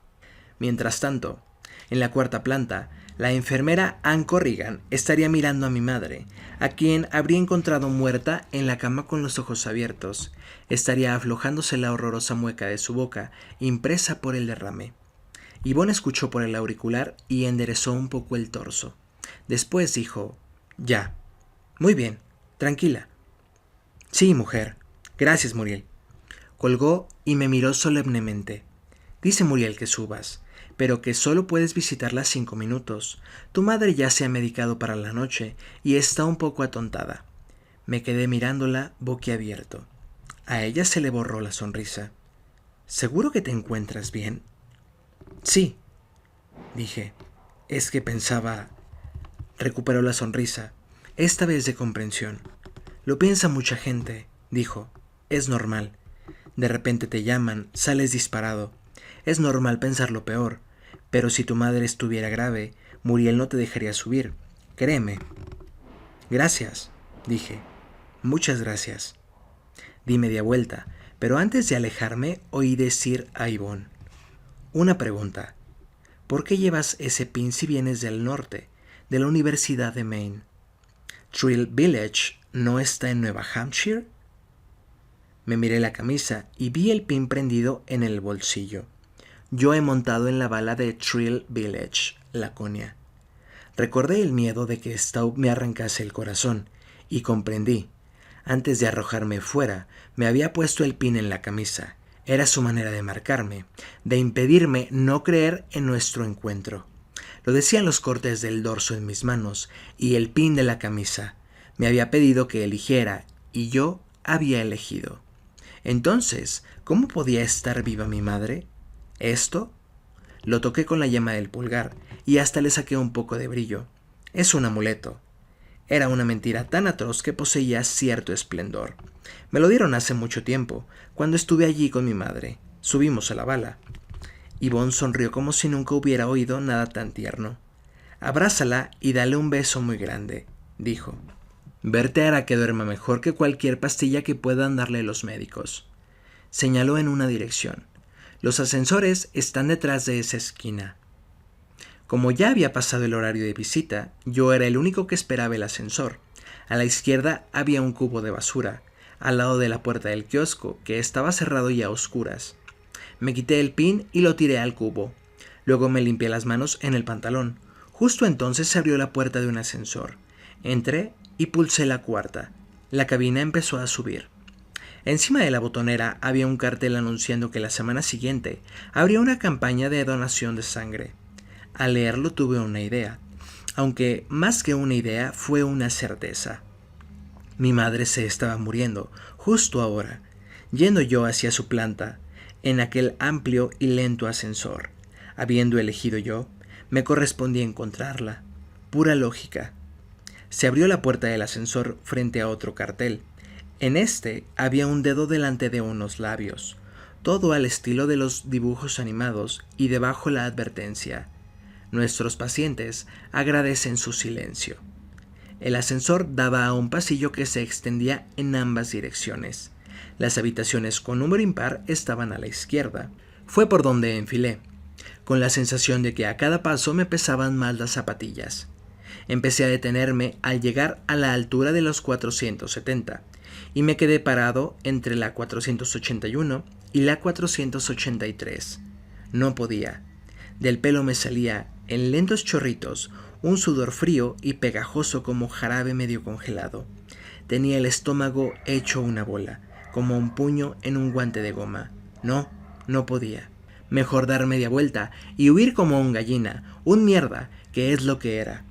Mientras tanto, en la 4ª planta, la enfermera Anne Corrigan estaría mirando a mi madre, a quien habría encontrado muerta en la cama con los ojos abiertos. Estaría aflojándose la horrorosa mueca de su boca, impresa por el derrame. Yvonne escuchó por el auricular y enderezó un poco el torso. Después dijo: «Ya. Muy bien. Tranquila». «Sí, mujer. Gracias, Muriel». Colgó y me miró solemnemente. «Dice Muriel que subas, pero que solo puedes visitarla 5 minutos. Tu madre ya se ha medicado para la noche y está un poco atontada». Me quedé mirándola boquiabierto. A ella se le borró la sonrisa. «¿Seguro que te encuentras bien?». «Sí», dije. «Es que pensaba...». Recuperó la sonrisa, esta vez de comprensión. «Lo piensa mucha gente», dijo. «Es normal. De repente te llaman, sales disparado. Es normal pensar lo peor, pero si tu madre estuviera grave, Muriel no te dejaría subir. Créeme. Gracias, dije. Muchas gracias. Di media vuelta, pero antes de alejarme oí decir a Yvonne: una pregunta. ¿Por qué llevas ese pin si vienes del norte, de la Universidad de Maine? ¿Trill Village no está en Nueva Hampshire? Me miré la camisa y vi el pin prendido en el bolsillo. Yo he montado en la bala de Trill Village, Laconia. Recordé el miedo de que Staub me arrancase el corazón y comprendí. Antes de arrojarme fuera, me había puesto el pin en la camisa. Era su manera de marcarme, de impedirme no creer en nuestro encuentro. Lo decían los cortes del dorso en mis manos y el pin de la camisa. Me había pedido que eligiera y yo había elegido. Entonces, ¿cómo podía estar viva mi madre? ¿Esto? Lo toqué con la yema del pulgar y hasta le saqué un poco de brillo. Es un amuleto. Era una mentira tan atroz que poseía cierto esplendor. Me lo dieron hace mucho tiempo, cuando estuve allí con mi madre. Subimos a la bala. Yvonne sonrió como si nunca hubiera oído nada tan tierno. Abrázala y dale un beso muy grande, dijo. Verte hará que duerma mejor que cualquier pastilla que puedan darle los médicos. Señaló en una dirección. Los ascensores están detrás de esa esquina. Como ya había pasado el horario de visita, yo era el único que esperaba el ascensor. A la izquierda había un cubo de basura, al lado de la puerta del kiosco, que estaba cerrado y a oscuras. Me quité el pin y lo tiré al cubo. Luego me limpié las manos en el pantalón. Justo entonces se abrió la puerta de un ascensor. Entré y pulsé la cuarta. La cabina empezó a subir. Encima de la botonera había un cartel anunciando que la semana siguiente habría una campaña de donación de sangre. Al leerlo tuve una idea, aunque más que una idea fue una certeza. Mi madre se estaba muriendo, justo ahora. Yendo yo hacia su planta, en aquel amplio y lento ascensor, habiendo elegido yo, me correspondía encontrarla. Pura lógica. Se abrió la puerta del ascensor frente a otro cartel. En este había un dedo delante de unos labios, todo al estilo de los dibujos animados, y debajo la advertencia: nuestros pacientes agradecen su silencio. El ascensor daba a un pasillo que se extendía en ambas direcciones. Las habitaciones con número impar estaban a la izquierda. Fue por donde enfilé, con la sensación de que a cada paso me pesaban más las zapatillas. Empecé a detenerme al llegar a la altura de los 470 y me quedé parado entre la 481 y la 483. No podía. Del pelo me salía, en lentos chorritos, un sudor frío y pegajoso como jarabe medio congelado. Tenía el estómago hecho una bola, como un puño en un guante de goma. No podía. Mejor dar media vuelta y huir como un gallina, un mierda, que es lo que era.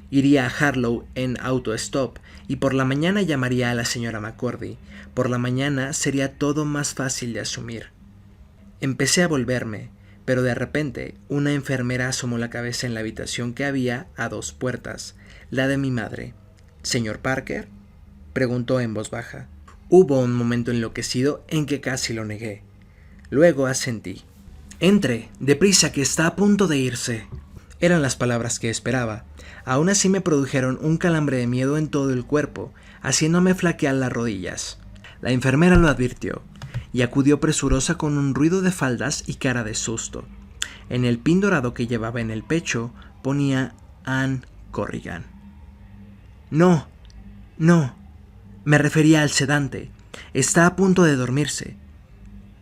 Iría a Harlow en autostop y por la mañana llamaría a la señora McCordy. Por la mañana sería todo más fácil de asumir. Empecé a volverme, pero de repente una enfermera asomó la cabeza en la habitación que había a 2 puertas, la de mi madre. ¿Señor Parker?, preguntó en voz baja. Hubo un momento enloquecido en que casi lo negué. Luego asentí. «Entre, deprisa, que está a punto de irse». Eran las palabras que esperaba. Aún así me produjeron un calambre de miedo en todo el cuerpo, haciéndome flaquear las rodillas. La enfermera lo advirtió y acudió presurosa con un ruido de faldas y cara de susto. En el pin dorado que llevaba en el pecho ponía Anne Corrigan. No, me refería al sedante. Está a punto de dormirse.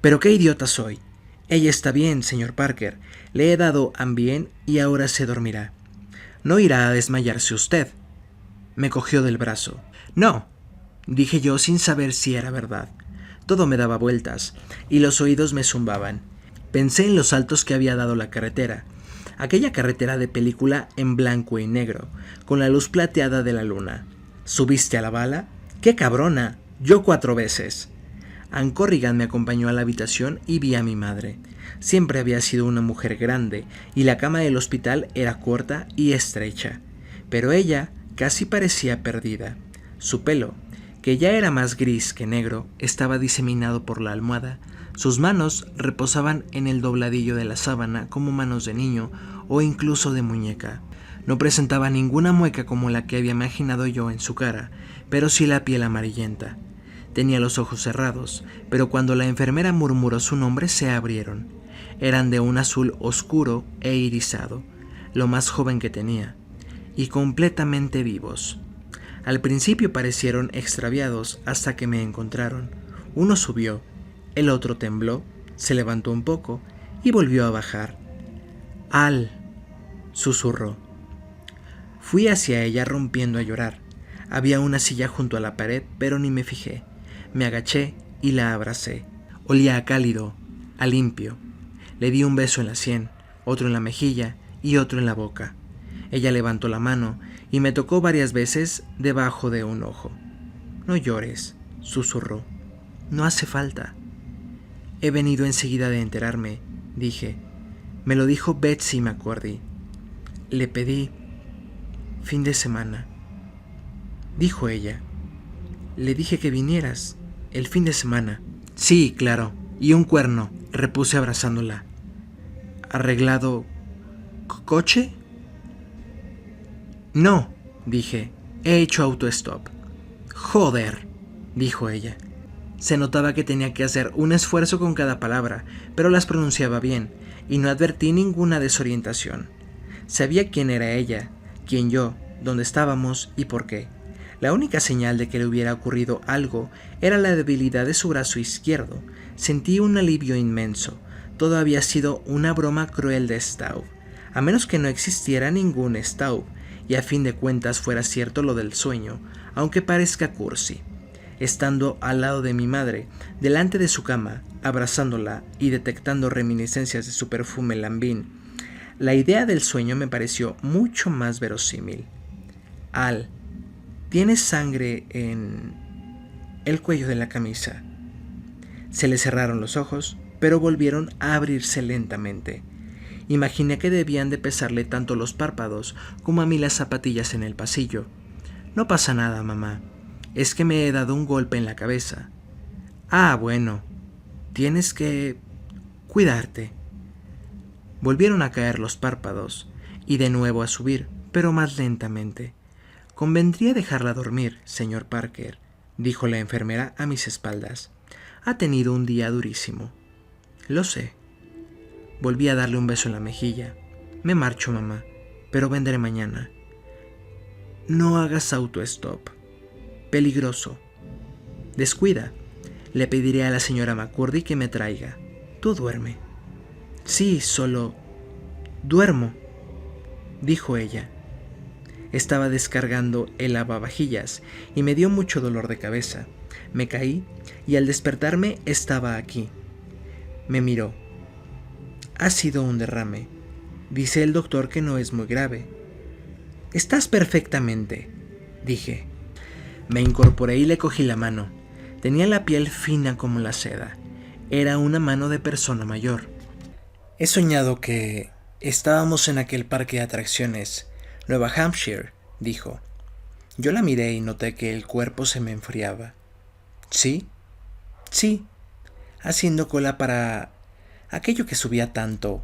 Pero qué idiota soy. Ella está bien, señor Parker. Le he dado Ambien y ahora se dormirá. No irá a desmayarse usted. Me cogió del brazo. No, dije yo sin saber si era verdad. Todo me daba vueltas y los oídos me zumbaban. Pensé en los saltos que había dado la carretera. Aquella carretera de película en blanco y negro, con la luz plateada de la luna. ¿Subiste a la bala? ¡Qué cabrona! Yo 4 veces. Anne Corrigan me acompañó a la habitación y vi a mi madre. Siempre había sido una mujer grande y la cama del hospital era corta y estrecha. Pero ella casi parecía perdida. Su pelo, que ya era más gris que negro, estaba diseminado por la almohada. Sus manos reposaban en el dobladillo de la sábana como manos de niño o incluso de muñeca. No presentaba ninguna mueca como la que había imaginado yo en su cara, pero sí la piel amarillenta. Tenía los ojos cerrados, pero cuando la enfermera murmuró su nombre se abrieron. Eran de un azul oscuro e irisado, lo más joven que tenía, y completamente vivos. Al principio parecieron extraviados hasta que me encontraron. Uno subió, el otro tembló, se levantó un poco y volvió a bajar. «Al», susurró. Fui hacia ella rompiendo a llorar. Había una silla junto a la pared, pero ni me fijé. Me agaché y la abracé. Olía a cálido, a limpio. Le di un beso en la sien, otro en la mejilla y otro en la boca. Ella levantó la mano y me tocó varias veces debajo de un ojo. «No llores», susurró. «No hace falta». «He venido enseguida de enterarme», dije. «Me lo dijo Betsy McCurdy. Le pedí fin de semana», dijo ella. «Le dije que vinieras el fin de semana». «Sí, claro, y un cuerno», repuse abrazándola. «¿Arreglado coche?» «No», dije. «He hecho autostop». «Joder», dijo ella. Se notaba que tenía que hacer un esfuerzo con cada palabra, pero las pronunciaba bien, y no advertí ninguna desorientación. Sabía quién era ella, quién yo, dónde estábamos y por qué. La única señal de que le hubiera ocurrido algo era la debilidad de su brazo izquierdo. Sentí un alivio inmenso. Todo había sido una broma cruel de Staub, a menos que no existiera ningún Staub, y a fin de cuentas fuera cierto lo del sueño, aunque parezca cursi. Estando al lado de mi madre, delante de su cama, abrazándola y detectando reminiscencias de su perfume lambín, la idea del sueño me pareció mucho más verosímil. «Al, ¿tienes sangre en el cuello de la camisa?» Se le cerraron los ojos, pero volvieron a abrirse lentamente. Imaginé que debían de pesarle tanto los párpados como a mí las zapatillas en el pasillo. «No pasa nada, mamá. Es que me he dado un golpe en la cabeza». «Ah, bueno. Tienes que cuidarte». Volvieron a caer los párpados, y de nuevo a subir, pero más lentamente. «Convendría dejarla dormir, señor Parker», dijo la enfermera a mis espaldas. «Ha tenido un día durísimo». «Lo sé». Volví a darle un beso en la mejilla. «Me marcho, mamá, pero vendré mañana». «No hagas autostop. Peligroso». «Descuida. Le pediré a la señora McCurdy que me traiga. Tú duerme». «Sí, solo duermo», dijo ella. Estaba descargando el lavavajillas y me dio mucho dolor de cabeza. Me caí y al despertarme estaba aquí. Me miró. «Ha sido un derrame. Dice el doctor que no es muy grave». «Estás perfectamente», dije. Me incorporé y le cogí la mano. Tenía la piel fina como la seda. Era una mano de persona mayor. «He soñado que estábamos en aquel parque de atracciones, Nueva Hampshire», dijo. Yo la miré y noté que el cuerpo se me enfriaba. «¿Sí?» «Sí, haciendo cola para aquello que subía tanto.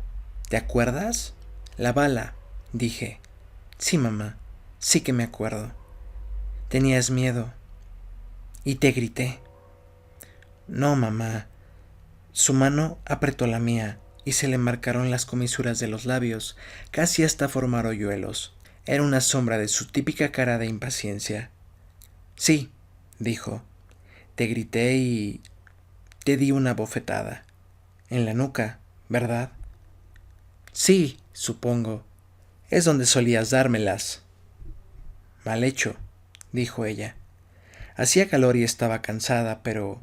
¿Te acuerdas?» «La bala», dije. «Sí, mamá, sí que me acuerdo». «Tenías miedo». «Y te grité». «No, mamá». Su mano apretó la mía y se le marcaron las comisuras de los labios, casi hasta formar hoyuelos. Era una sombra de su típica cara de impaciencia. «Sí», dijo. «Te grité y te di una bofetada. En la nuca, ¿verdad?» «Sí, supongo. Es donde solías dármelas». «Mal hecho», dijo ella. Hacía calor y estaba cansada, pero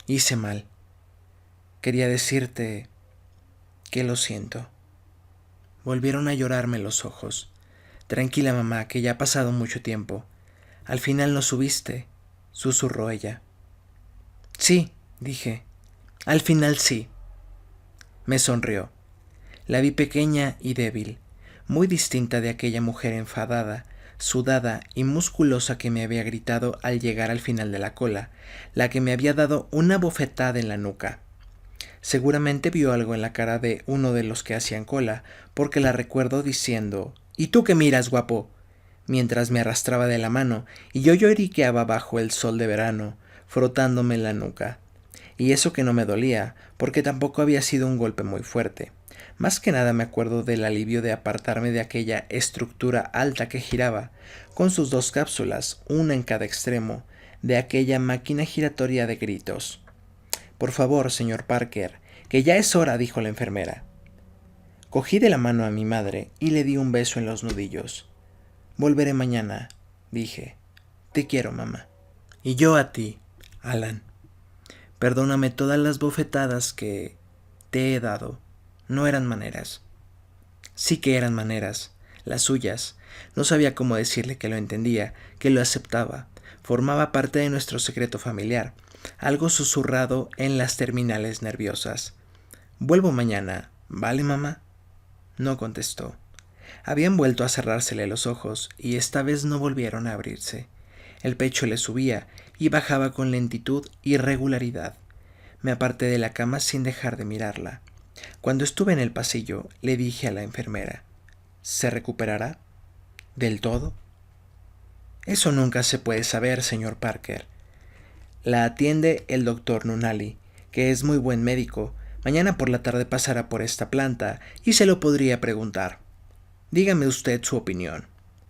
hice mal. Quería decirte que lo siento». Volvieron a llorarme los ojos. «Tranquila, mamá, que ya ha pasado mucho tiempo. Al final no subiste», susurró ella. «Sí», dije. «Al final sí». Me sonrió. La vi pequeña y débil, muy distinta de aquella mujer enfadada, sudada y musculosa que me había gritado al llegar al final de la cola, la que me había dado una bofetada en la nuca. Seguramente vio algo en la cara de uno de los que hacían cola, porque la recuerdo diciendo ¿Y tú qué miras, guapo? Mientras me arrastraba de la mano y yo lloriqueaba bajo el sol de verano, frotándome en la nuca. Y eso que no me dolía, porque tampoco había sido un golpe muy fuerte. Más que nada me acuerdo del alivio de apartarme de aquella estructura alta que giraba, con sus dos cápsulas, una en cada extremo, de aquella máquina giratoria de gritos. Por favor, señor Parker, que ya es hora, dijo la enfermera. Cogí de la mano a mi madre y le di un beso en los nudillos. Volveré mañana, dije. Te quiero, mamá. Y yo a ti, Alan. Perdóname todas las bofetadas que te he dado. No eran maneras. Sí que eran maneras, las suyas. No sabía cómo decirle que lo entendía, que lo aceptaba. Formaba parte de nuestro secreto familiar, algo susurrado en las terminales nerviosas. Vuelvo mañana, ¿vale, mamá? No contestó. Habían vuelto a cerrársele los ojos y esta vez no volvieron a abrirse. El pecho le subía y bajaba con lentitud y regularidad. Me aparté de la cama sin dejar de mirarla. Cuando estuve en el pasillo, le dije a la enfermera: ¿se recuperará? ¿Del todo? Eso nunca se puede saber, señor Parker. La atiende el doctor Nunnally, que es muy buen médico. Mañana por la tarde pasará por esta planta y se lo podría preguntar. Dígame usted su opinión.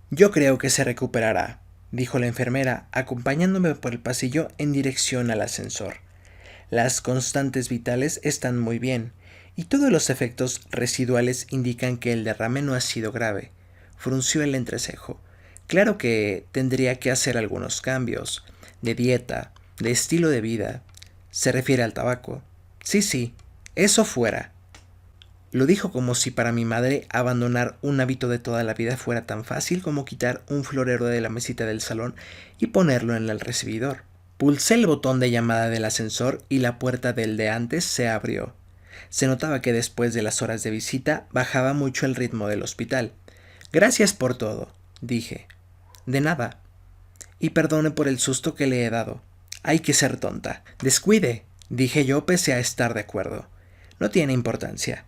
Yo creo que se recuperará, dijo la enfermera, acompañándome por el pasillo en dirección al ascensor. Las constantes vitales están muy bien, y todos los efectos residuales indican que el derrame no ha sido grave. Frunció el entrecejo. Claro que tendría que hacer algunos cambios, de dieta, de estilo de vida. ¿Se refiere al tabaco? Sí, eso fuera. Lo dijo como si para mi madre abandonar un hábito de toda la vida fuera tan fácil como quitar un florero de la mesita del salón y ponerlo en el recibidor. Pulsé el botón de llamada del ascensor y la puerta del de antes se abrió. Se notaba que después de las horas de visita bajaba mucho el ritmo del hospital. Gracias por todo, dije. De nada. Y perdone por el susto que le he dado. Hay que ser tonta. Descuide, dije yo pese a estar de acuerdo. No tiene importancia.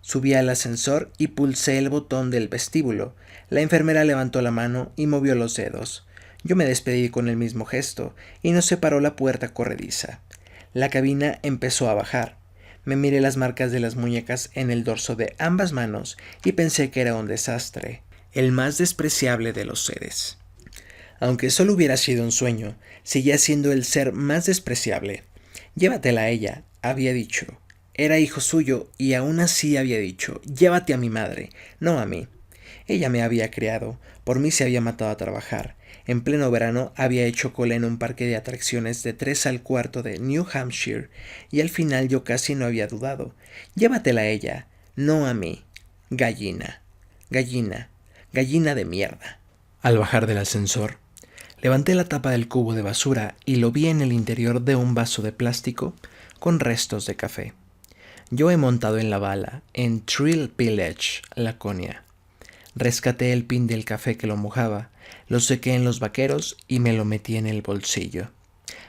Subí al ascensor y pulsé el botón del vestíbulo. La enfermera levantó la mano y movió los dedos. Yo me despedí con el mismo gesto y nos separó la puerta corrediza. La cabina empezó a bajar. Me miré las marcas de las muñecas en el dorso de ambas manos y pensé que era un desastre, el más despreciable de los seres. Aunque solo hubiera sido un sueño, seguía siendo el ser más despreciable. Llévatela a ella, había dicho. Era hijo suyo y aún así había dicho: llévate a mi madre, no a mí. Ella me había criado, por mí se había matado a trabajar. En pleno verano había hecho cola en un parque de atracciones de 3 al cuarto de New Hampshire y al final yo casi no había dudado. Llévatela a ella, no a mí. Gallina, gallina, gallina de mierda. Al bajar del ascensor, levanté la tapa del cubo de basura y lo vi en el interior de un vaso de plástico con restos de café. Yo he montado en la bala, en Trill Village, Laconia. Rescaté el pin del café que lo mojaba, lo sequé en los vaqueros y me lo metí en el bolsillo.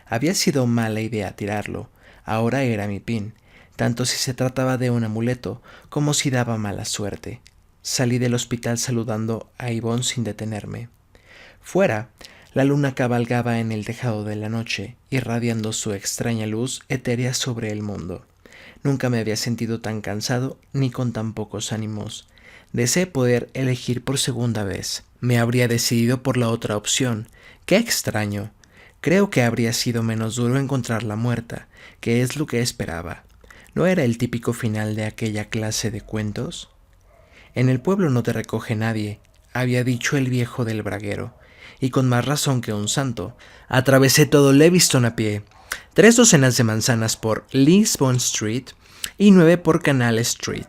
Había sido mala idea tirarlo, ahora era mi pin, tanto si se trataba de un amuleto como si daba mala suerte. Salí del hospital saludando a Yvonne sin detenerme. Fuera, la luna cabalgaba en el tejado de la noche, irradiando su extraña luz etérea sobre el mundo. Nunca me había sentido tan cansado ni con tan pocos ánimos. Deseé poder elegir por segunda vez. Me habría decidido por la otra opción. ¡Qué extraño! Creo que habría sido menos duro encontrarla muerta, que es lo que esperaba. ¿No era el típico final de aquella clase de cuentos? En el pueblo no te recoge nadie, había dicho el viejo del braguero, y con más razón que un santo. Atravesé todo Lewiston a pie, 3 docenas de manzanas por Lisbon Street y 9 por Canal Street,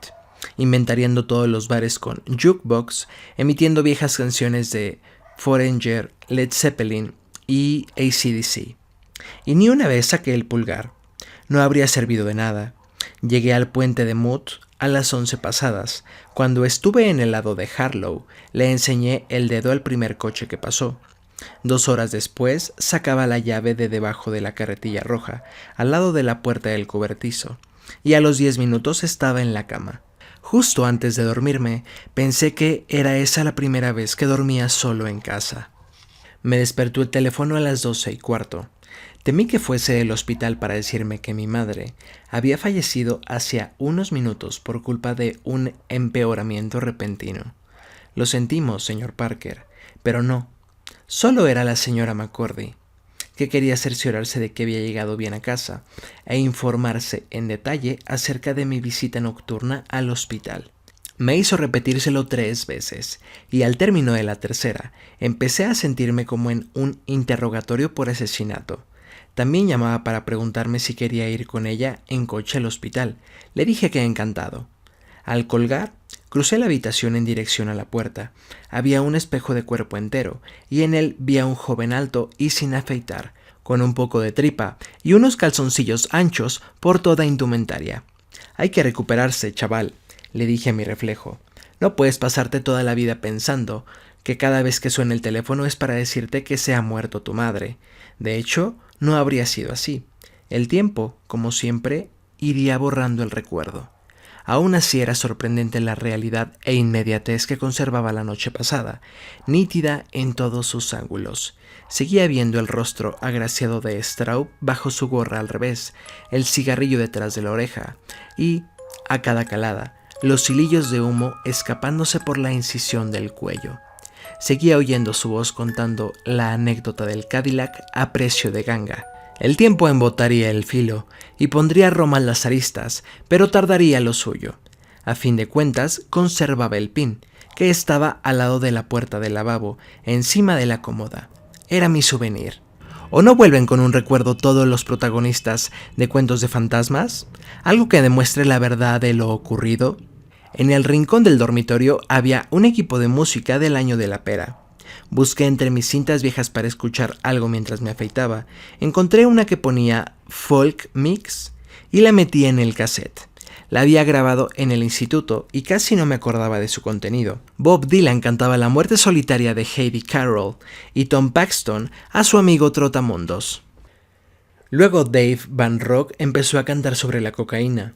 inventariando todos los bares con jukebox, emitiendo viejas canciones de Foreigner, Led Zeppelin y AC/DC. Y ni una vez saqué el pulgar. No habría servido de nada. Llegué al puente de Moot a las 11 pasadas. Cuando estuve en el lado de Harlow, le enseñé el dedo al primer coche que pasó. 2 horas después, sacaba la llave de debajo de la carretilla roja, al lado de la puerta del cobertizo, y a los 10 minutos estaba en la cama. Justo antes de dormirme, pensé que era esa la primera vez que dormía solo en casa. Me despertó el teléfono a las 12:15. Temí que fuese el hospital para decirme que mi madre había fallecido hacía unos minutos por culpa de un empeoramiento repentino. Lo sentimos, señor Parker, pero no. Solo era la señora McCordy, que quería cerciorarse de que había llegado bien a casa e informarse en detalle acerca de mi visita nocturna al hospital. Me hizo repetírselo 3 veces, y al término de la tercera, empecé a sentirme como en un interrogatorio por asesinato. También llamaba para preguntarme si quería ir con ella en coche al hospital. Le dije que encantado. Al colgar, crucé la habitación en dirección a la puerta. Había un espejo de cuerpo entero, y en él vi a un joven alto y sin afeitar, con un poco de tripa y unos calzoncillos anchos por toda indumentaria. «Hay que recuperarse, chaval», le dije a mi reflejo. «No puedes pasarte toda la vida pensando que cada vez que suena el teléfono es para decirte que se ha muerto tu madre. De hecho, no habría sido así. El tiempo, como siempre, iría borrando el recuerdo». Aún así era sorprendente la realidad e inmediatez que conservaba la noche pasada, nítida en todos sus ángulos. Seguía viendo el rostro agraciado de Straub bajo su gorra al revés, el cigarrillo detrás de la oreja, y, a cada calada, los hilillos de humo escapándose por la incisión del cuello. Seguía oyendo su voz contando la anécdota del Cadillac a precio de ganga. El tiempo embotaría el filo y pondría Roma las aristas, pero tardaría lo suyo. A fin de cuentas, conservaba el pin, que estaba al lado de la puerta del lavabo, encima de la cómoda. Era mi souvenir. ¿O no vuelven con un recuerdo todos los protagonistas de Cuentos de Fantasmas? ¿Algo que demuestre la verdad de lo ocurrido? En el rincón del dormitorio había un equipo de música del año de la pera. Busqué entre mis cintas viejas para escuchar algo mientras me afeitaba. Encontré una que ponía folk mix y la metí en el cassette. La había grabado en el instituto y casi no me acordaba de su contenido. Bob Dylan cantaba La muerte solitaria de Heidi Carroll y Tom Paxton a su amigo Trotamundos. Luego Dave Van Rock empezó a cantar sobre la cocaína,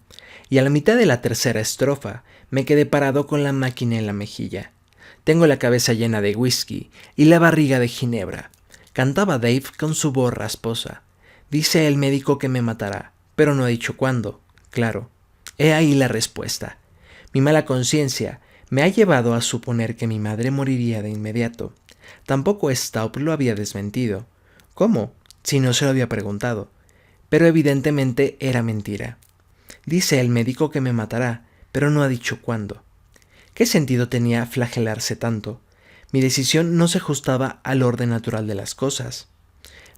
y a la mitad de la tercera estrofa me quedé parado con la máquina en la mejilla. Tengo la cabeza llena de whisky y la barriga de ginebra. Cantaba Dave con su voz rasposa. Dice el médico que me matará, pero no ha dicho cuándo. Claro, he ahí la respuesta. Mi mala conciencia me ha llevado a suponer que mi madre moriría de inmediato. Tampoco Staub lo había desmentido. ¿Cómo? Si no se lo había preguntado. Pero evidentemente era mentira. Dice el médico que me matará, pero no ha dicho cuándo. ¿Qué sentido tenía flagelarse tanto? Mi decisión no se ajustaba al orden natural de las cosas.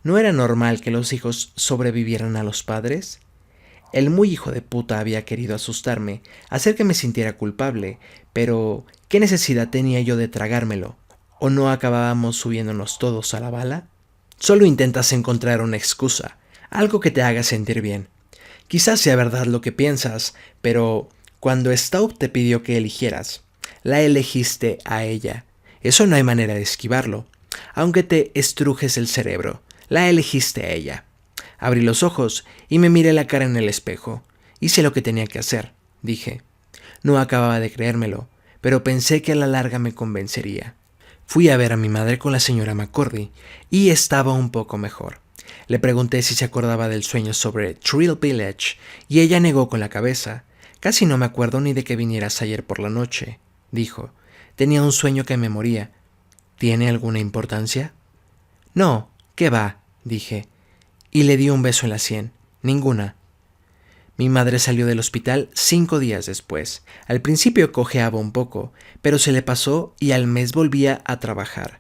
¿No era normal que los hijos sobrevivieran a los padres? El muy hijo de puta había querido asustarme, hacer que me sintiera culpable, pero ¿qué necesidad tenía yo de tragármelo? ¿O no acabábamos subiéndonos todos a la bala? Solo intentas encontrar una excusa, algo que te haga sentir bien. Quizás sea verdad lo que piensas, pero cuando Staub te pidió que eligieras, la elegiste a ella. Eso no hay manera de esquivarlo. Aunque te estrujes el cerebro, la elegiste a ella. Abrí los ojos y me miré la cara en el espejo. Hice lo que tenía que hacer, dije. No acababa de creérmelo, pero pensé que a la larga me convencería. Fui a ver a mi madre con la señora McCordy y estaba un poco mejor. Le pregunté si se acordaba del sueño sobre Thrill Village y ella negó con la cabeza. Casi no me acuerdo ni de que vinieras ayer por la noche, dijo. Tenía un sueño que me moría. ¿Tiene alguna importancia? No, ¿qué va?, dije. Y le di un beso en la sien. Ninguna. Mi madre salió del hospital 5 días después. Al principio cojeaba un poco, pero se le pasó y al mes volvía a trabajar.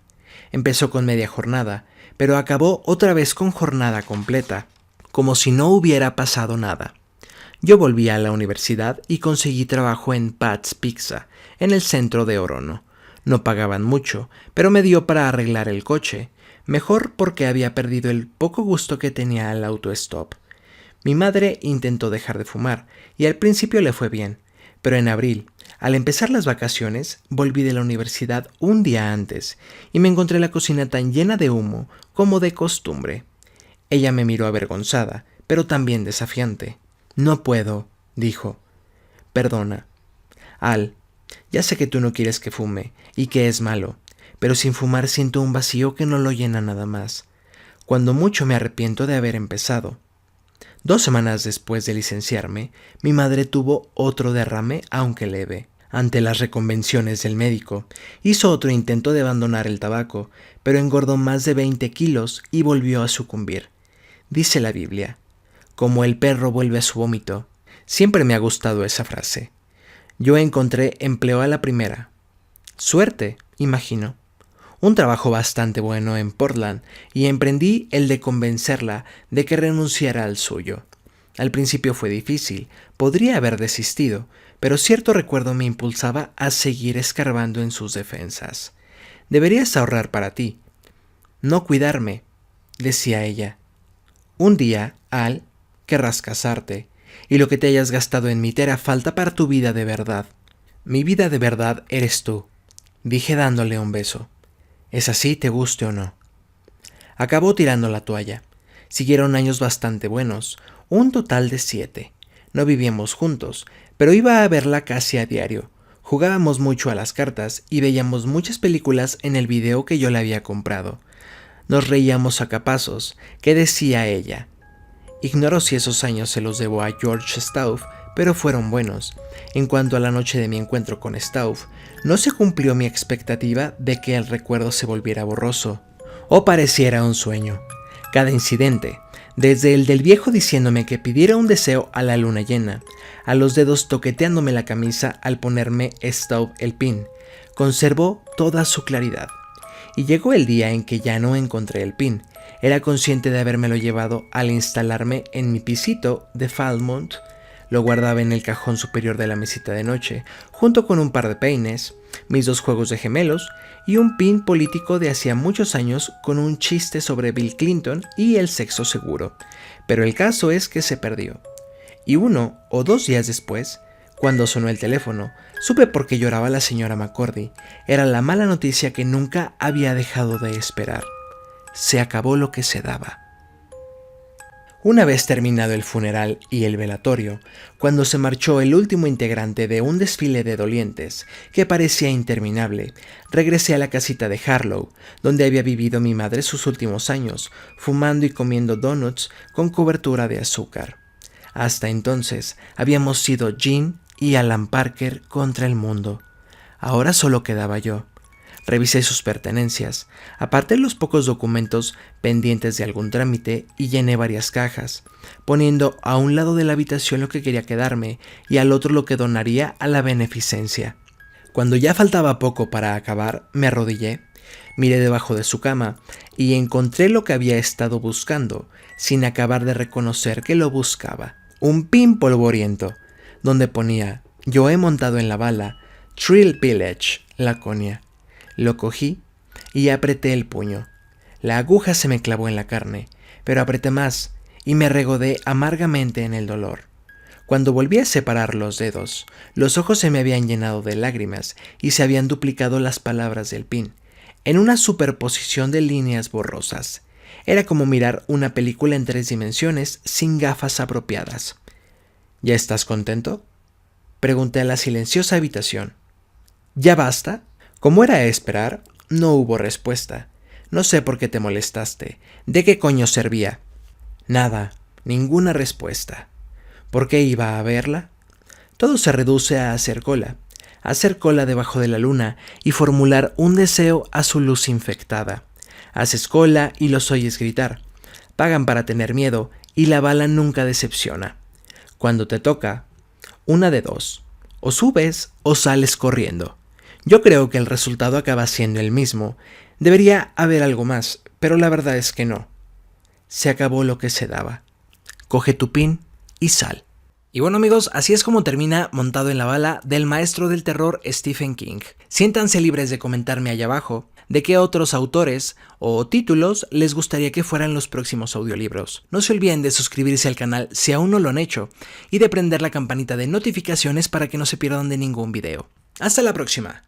Empezó con media jornada, pero acabó otra vez con jornada completa, como si no hubiera pasado nada. Yo volví a la universidad y conseguí trabajo en Pat's Pizza, en el centro de Orono. No pagaban mucho, pero me dio para arreglar el coche. Mejor porque había perdido el poco gusto que tenía al autostop. Mi madre intentó dejar de fumar, y al principio le fue bien, pero en abril, al empezar las vacaciones, volví de la universidad un día antes, y me encontré la cocina tan llena de humo como de costumbre. Ella me miró avergonzada, pero también desafiante. «No puedo», dijo. «Perdona». Al, ya sé que tú no quieres que fume y que es malo, pero sin fumar siento un vacío que no lo llena nada más. Cuando mucho me arrepiento de haber empezado. 2 semanas después de licenciarme, mi madre tuvo otro derrame, aunque leve. Ante las reconvenciones del médico, hizo otro intento de abandonar el tabaco, pero engordó más de 20 kilos y volvió a sucumbir. Dice la Biblia, como el perro vuelve a su vómito. Siempre me ha gustado esa frase. Yo encontré empleo a la primera. Suerte, imagino. Un trabajo bastante bueno en Portland y emprendí el de convencerla de que renunciara al suyo. Al principio fue difícil, podría haber desistido, pero cierto recuerdo me impulsaba a seguir escarbando en sus defensas. Deberías ahorrar para ti. No cuidarme, decía ella. Un día, Al, querrás casarte, y lo que te hayas gastado en mí te hará falta para tu vida de verdad. Mi vida de verdad eres tú, dije dándole un beso. ¿Es así, te guste o no? Acabó tirando la toalla. Siguieron años bastante buenos, un total de 7. No vivíamos juntos, pero iba a verla casi a diario. Jugábamos mucho a las cartas y veíamos muchas películas en el video que yo le había comprado. Nos reíamos a capazos, que decía ella. Ignoro si esos años se los debo a George Stauff, pero fueron buenos. En cuanto a la noche de mi encuentro con Stauff, no se cumplió mi expectativa de que el recuerdo se volviera borroso, o pareciera un sueño. Cada incidente, desde el del viejo diciéndome que pidiera un deseo a la luna llena, a los dedos toqueteándome la camisa al ponerme Stauff el pin, conservó toda su claridad. Y llegó el día en que ya no encontré el pin. Era consciente de habérmelo llevado al instalarme en mi pisito de Falmouth. Lo guardaba en el cajón superior de la mesita de noche, junto con un par de peines, mis 2 juegos de gemelos y un pin político de hacía muchos años con un chiste sobre Bill Clinton y el sexo seguro. Pero el caso es que se perdió. Y 1 o 2 días después, cuando sonó el teléfono, supe por qué lloraba la señora McCordy. Era la mala noticia que nunca había dejado de esperar. Se acabó lo que se daba. Una vez terminado el funeral y el velatorio, cuando se marchó el último integrante de un desfile de dolientes que parecía interminable, regresé a la casita de Harlow, donde había vivido mi madre sus últimos años, fumando y comiendo donuts con cobertura de azúcar. Hasta entonces habíamos sido Jean y Alan Parker contra el mundo. Ahora solo quedaba yo. Revisé sus pertenencias, aparté los pocos documentos pendientes de algún trámite y llené varias cajas, poniendo a un lado de la habitación lo que quería quedarme y al otro lo que donaría a la beneficencia. Cuando ya faltaba poco para acabar, me arrodillé, miré debajo de su cama y encontré lo que había estado buscando, sin acabar de reconocer que lo buscaba. Un pin polvoriento, donde ponía, yo he montado en la bala, Trill Village, Laconia. Lo cogí y apreté el puño. La aguja se me clavó en la carne, pero apreté más y me regodé amargamente en el dolor. Cuando volví a separar los dedos, los ojos se me habían llenado de lágrimas y se habían duplicado las palabras del pin, en una superposición de líneas borrosas. Era como mirar una película en 3 dimensiones sin gafas apropiadas. ¿Ya estás contento?, pregunté a la silenciosa habitación. ¿Ya basta? Como era de esperar, no hubo respuesta. No sé por qué te molestaste. ¿De qué coño servía? Nada, ninguna respuesta. ¿Por qué iba a verla? Todo se reduce a hacer cola debajo de la luna y formular un deseo a su luz infectada. Haces cola y los oyes gritar. Pagan para tener miedo y la bala nunca decepciona. Cuando te toca, una de dos, o subes o sales corriendo. Yo creo que el resultado acaba siendo el mismo. Debería haber algo más, pero la verdad es que no. Se acabó lo que se daba. Coge tu pin y sal. Y bueno amigos, así es como termina Montado en la bala del maestro del terror Stephen King. Siéntanse libres de comentarme allá abajo de qué otros autores o títulos les gustaría que fueran los próximos audiolibros. No se olviden de suscribirse al canal si aún no lo han hecho y de prender la campanita de notificaciones para que no se pierdan de ningún video. Hasta la próxima.